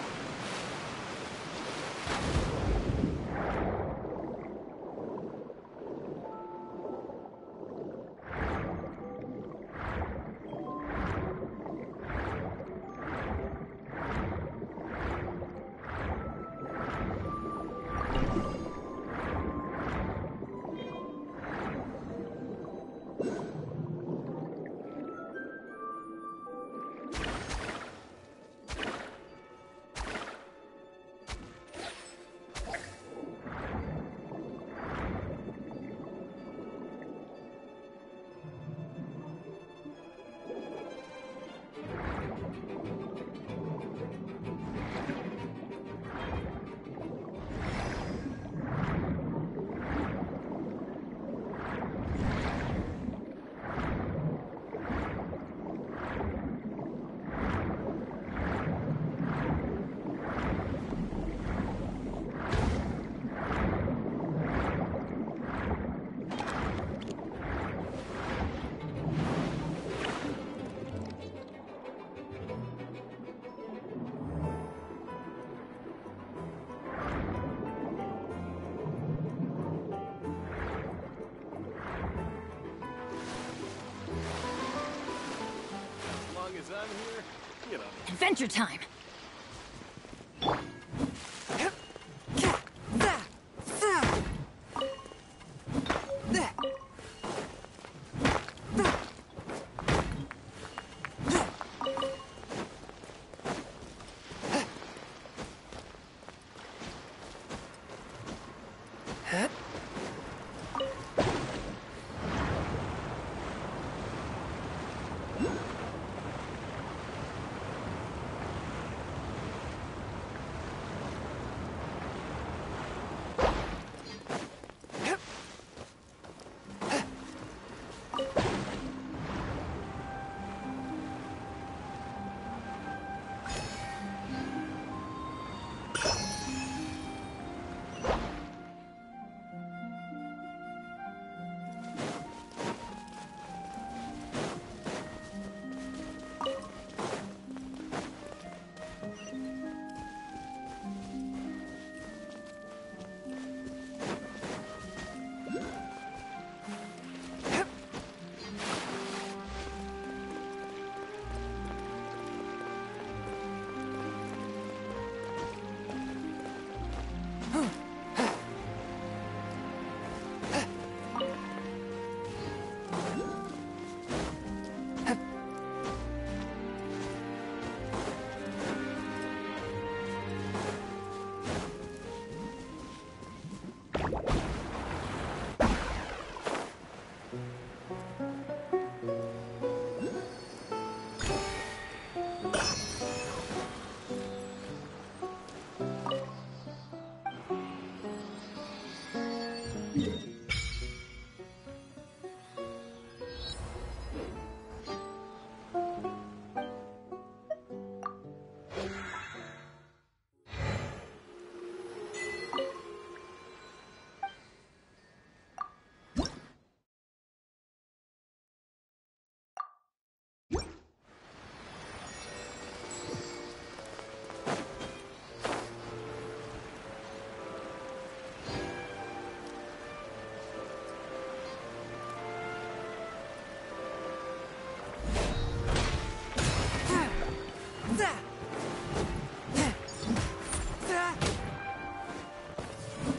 Adventure time!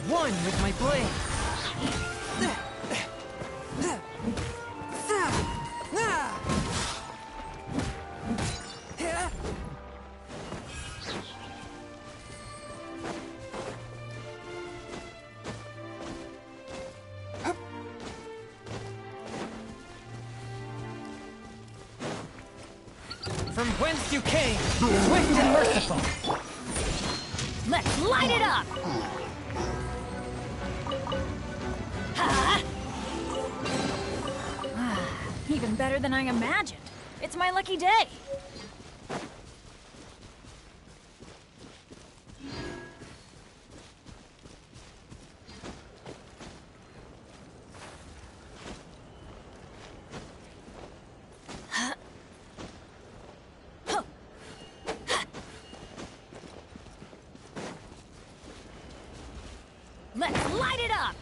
One with my blade. From whence you came, swift and merciful. Let's light it up! Ha! Even better than I imagined. It's my lucky day. Let's light it up!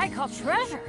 I call treasure.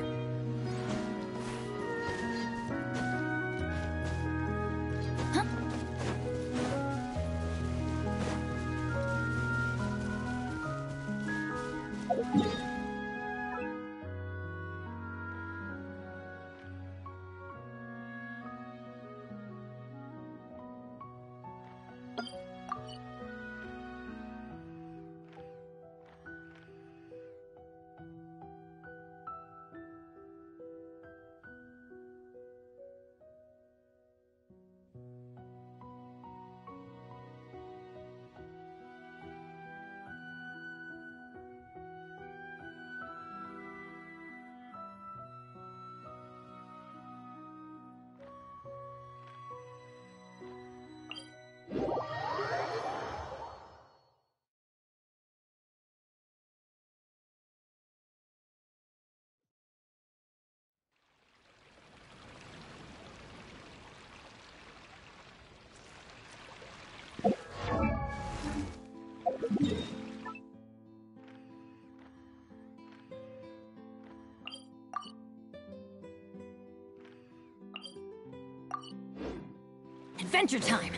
Adventure time!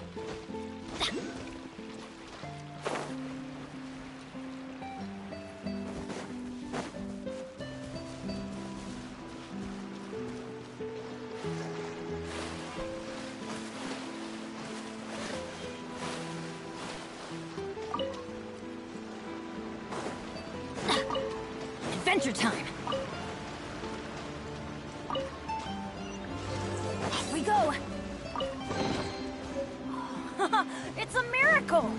Adventure time! Off we go! It's a miracle!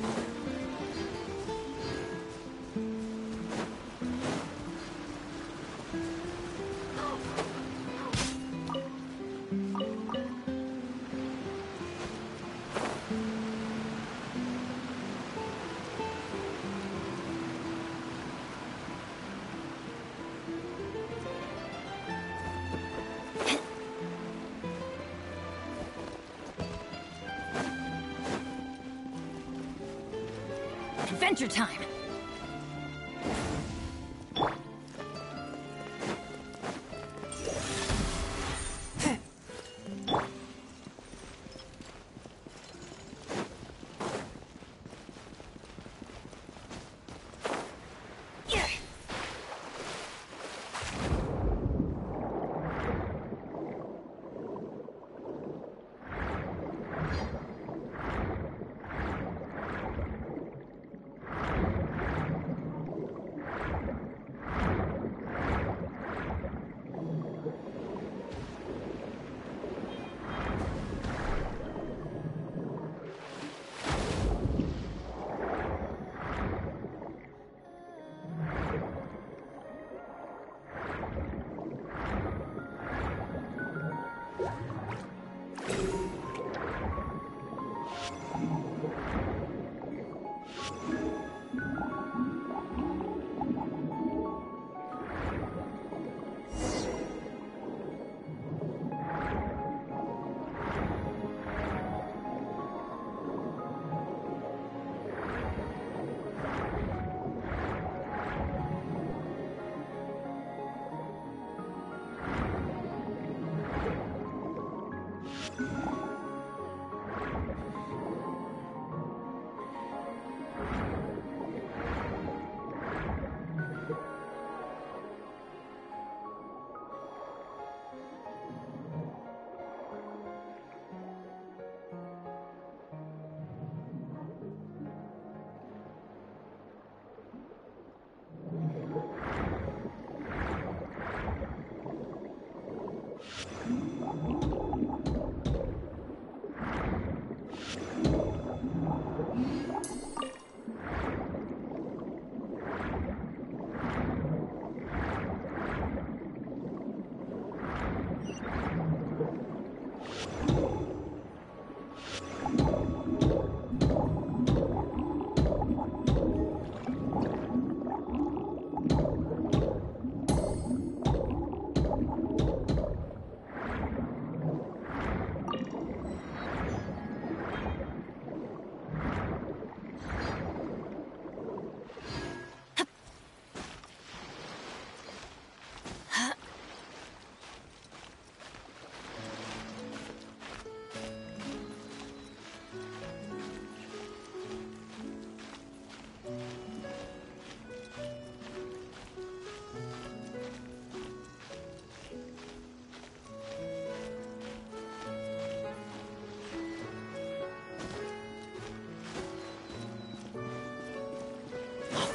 Adventure time!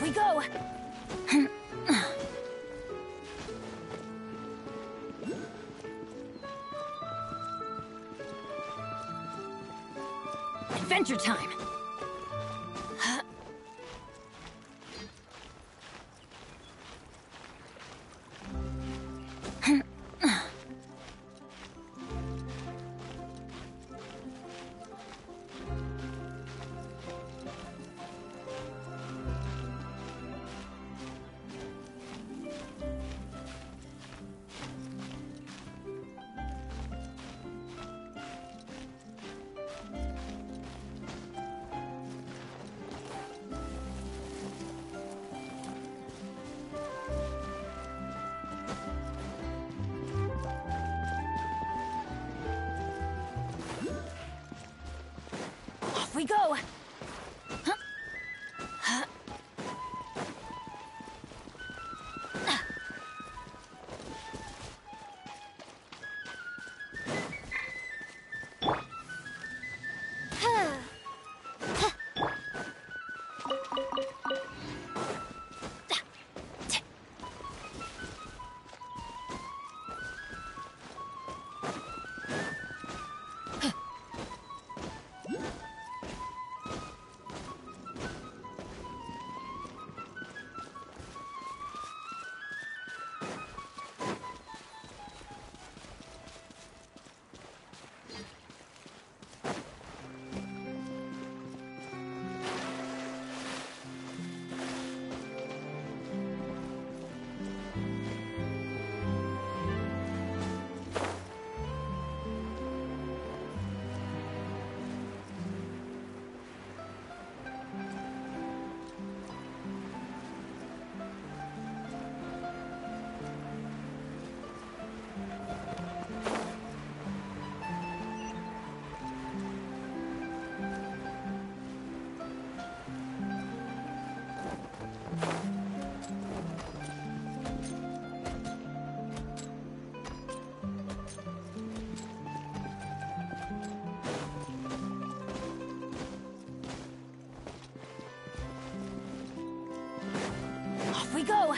We go! Adventure time! We go! We go!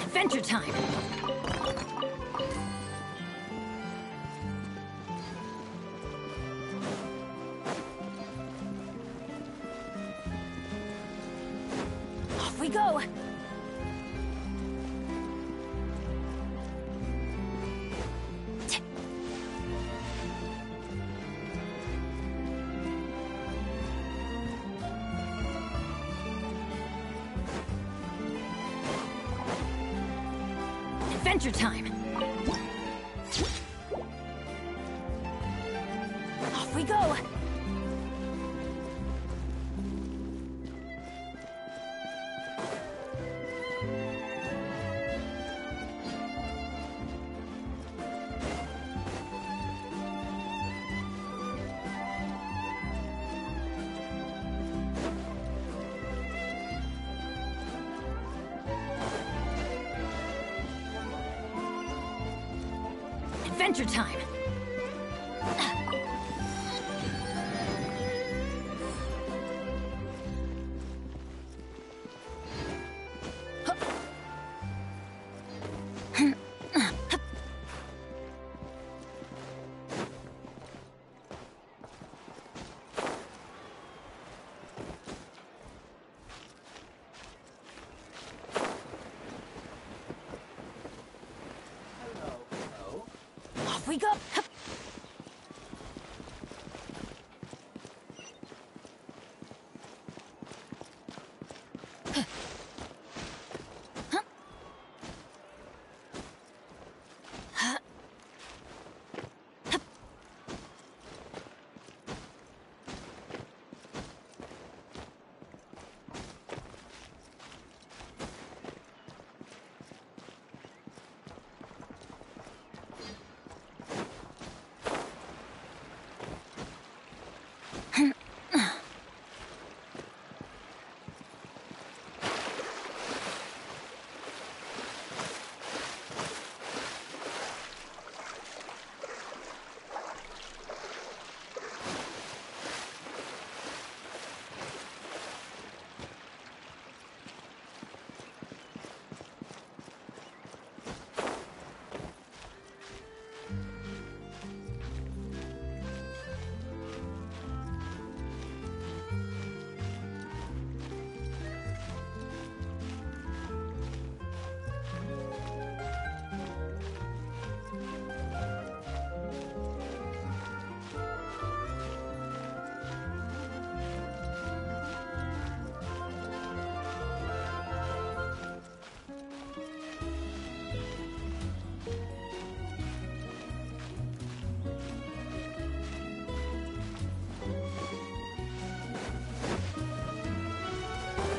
Adventure time! We go! Adventure time! Off we go! Adventure time! Off we go!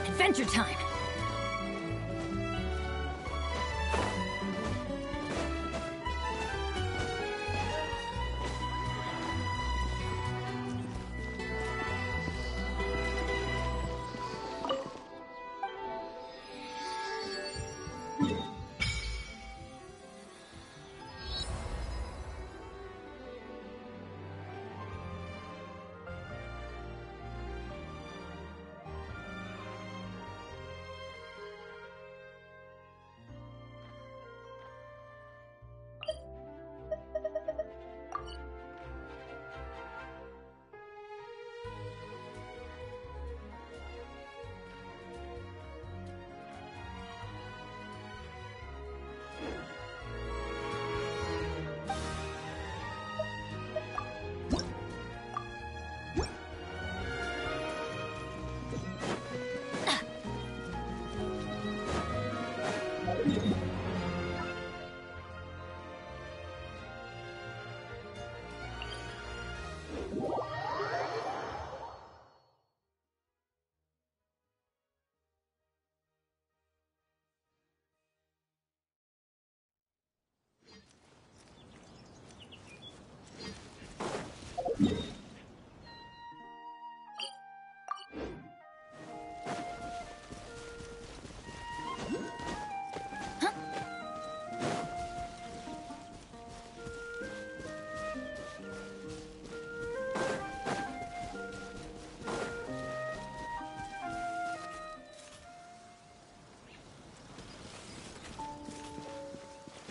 Adventure time!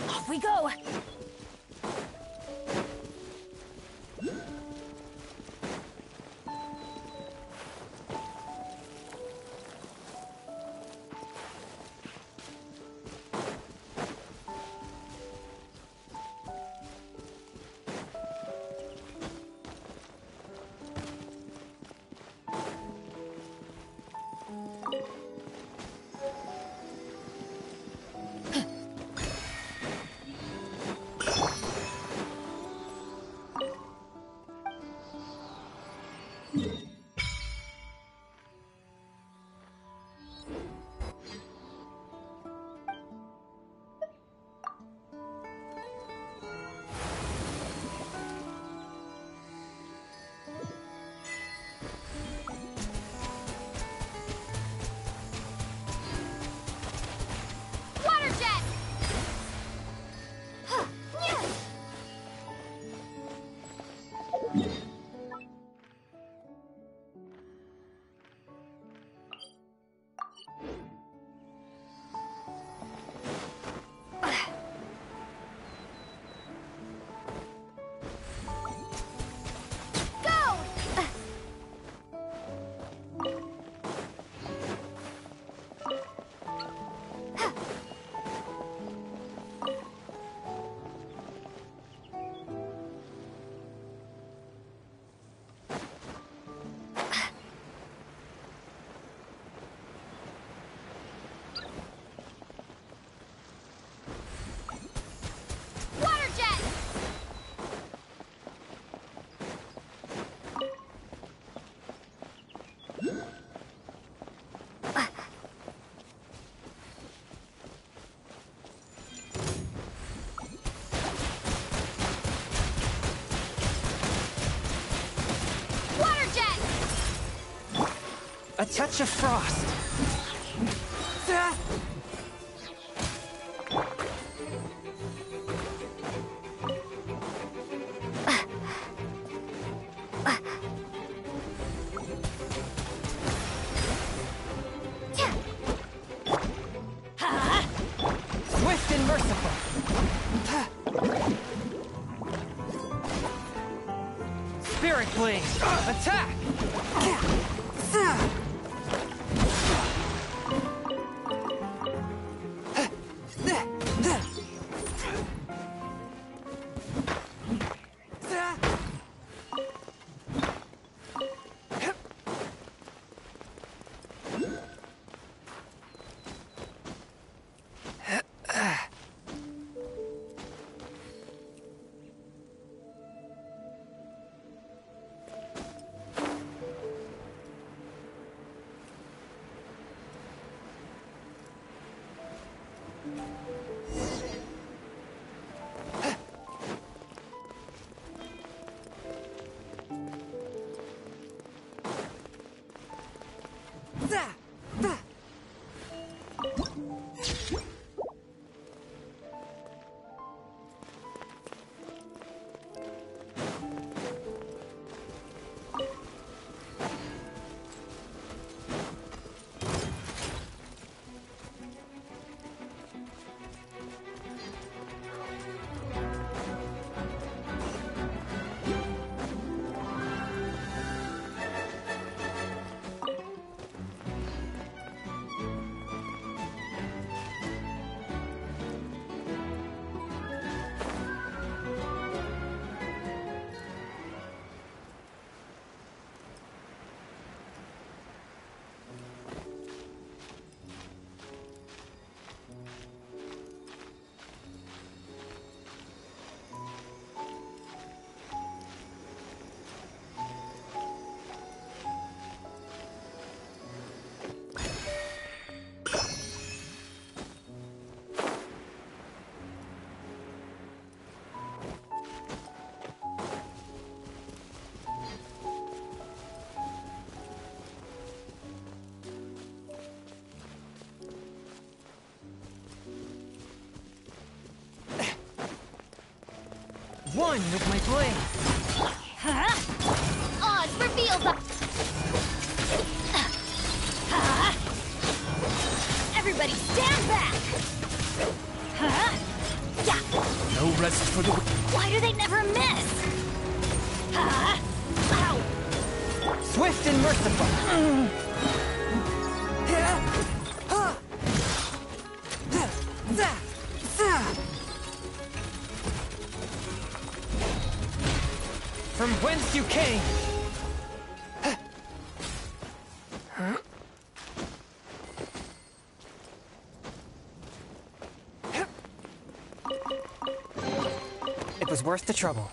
Off we go! touch of frost. Swift and merciful. Spirit blade. Attack. One with my blade. Oz reveals a... Everybody stand back! No rest for the... Why do they never miss? Ow! Swift and merciful. From whence you came. It was worth the trouble.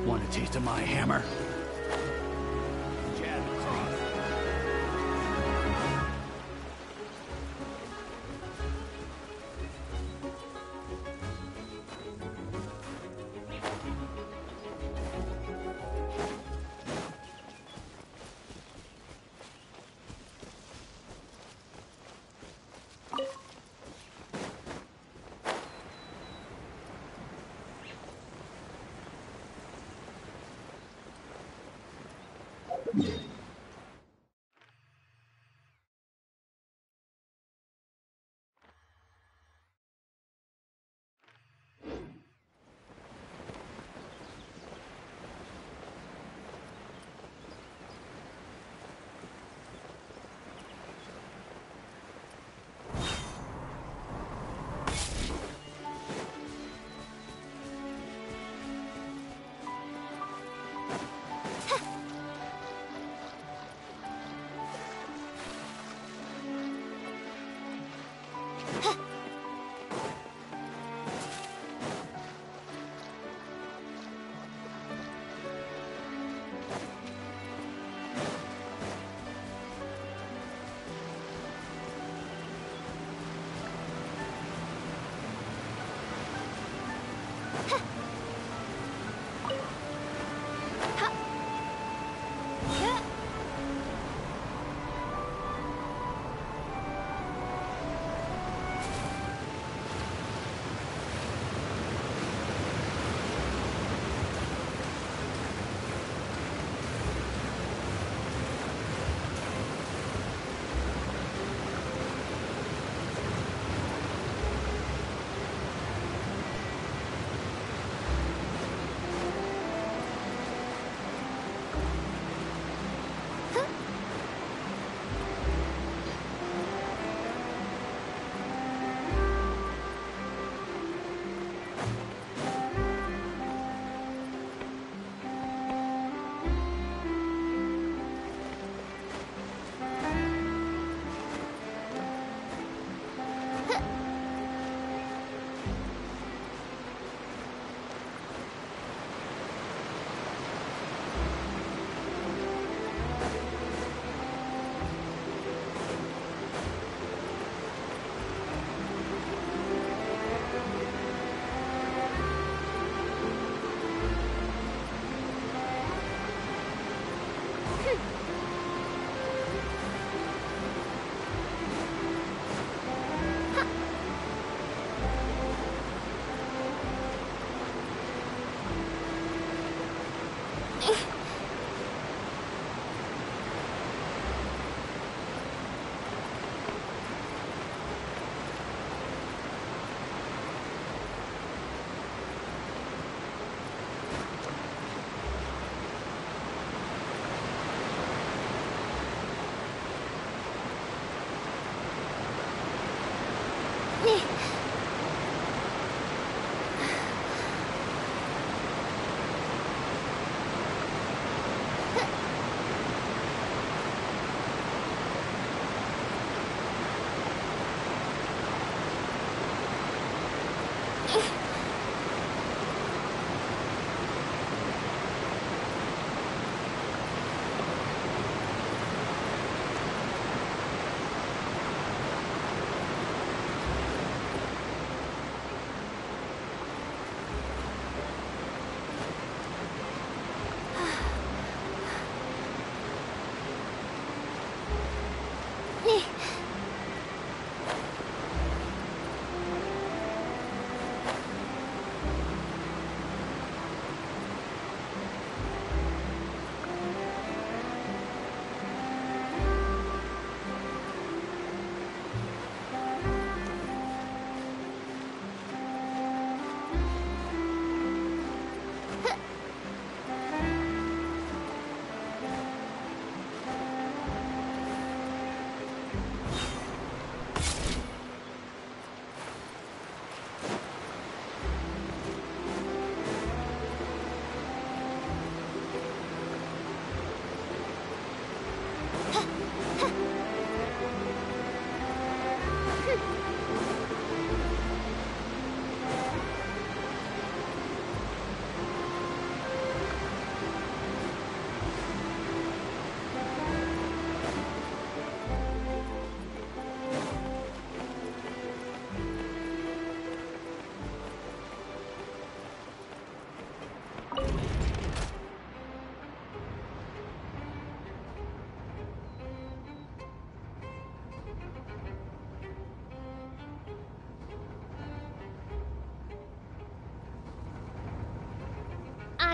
Want a taste of my hammer?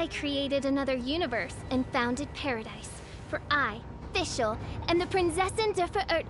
I created another universe and founded paradise. For I, Fischl, am the Prinzessin der Verirrt...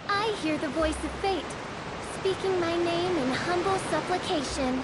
I hear the voice of fate, speaking my name in humble supplication.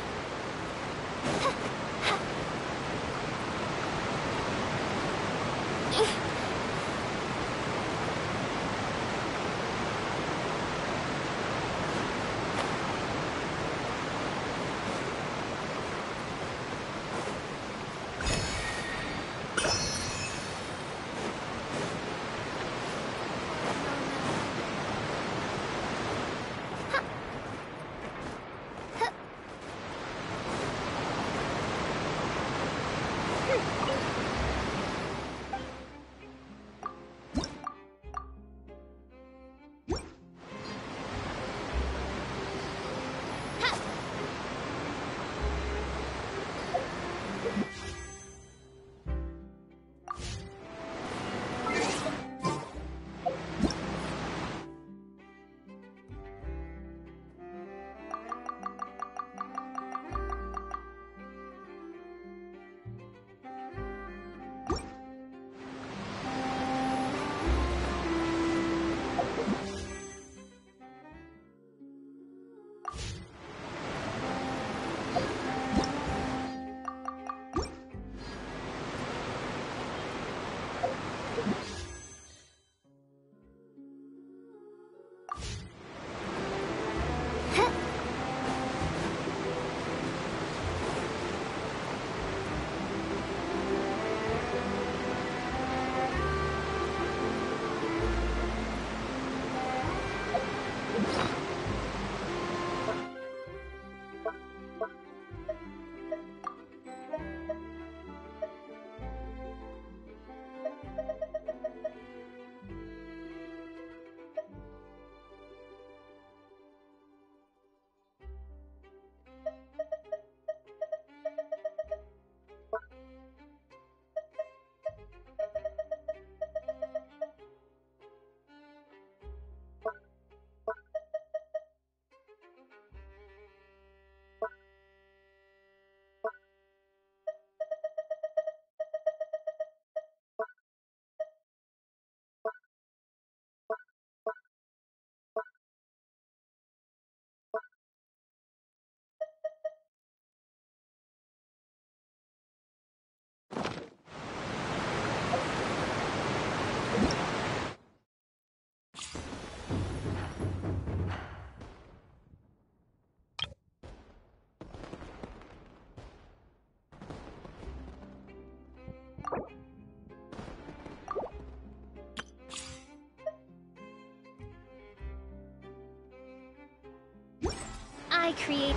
I create.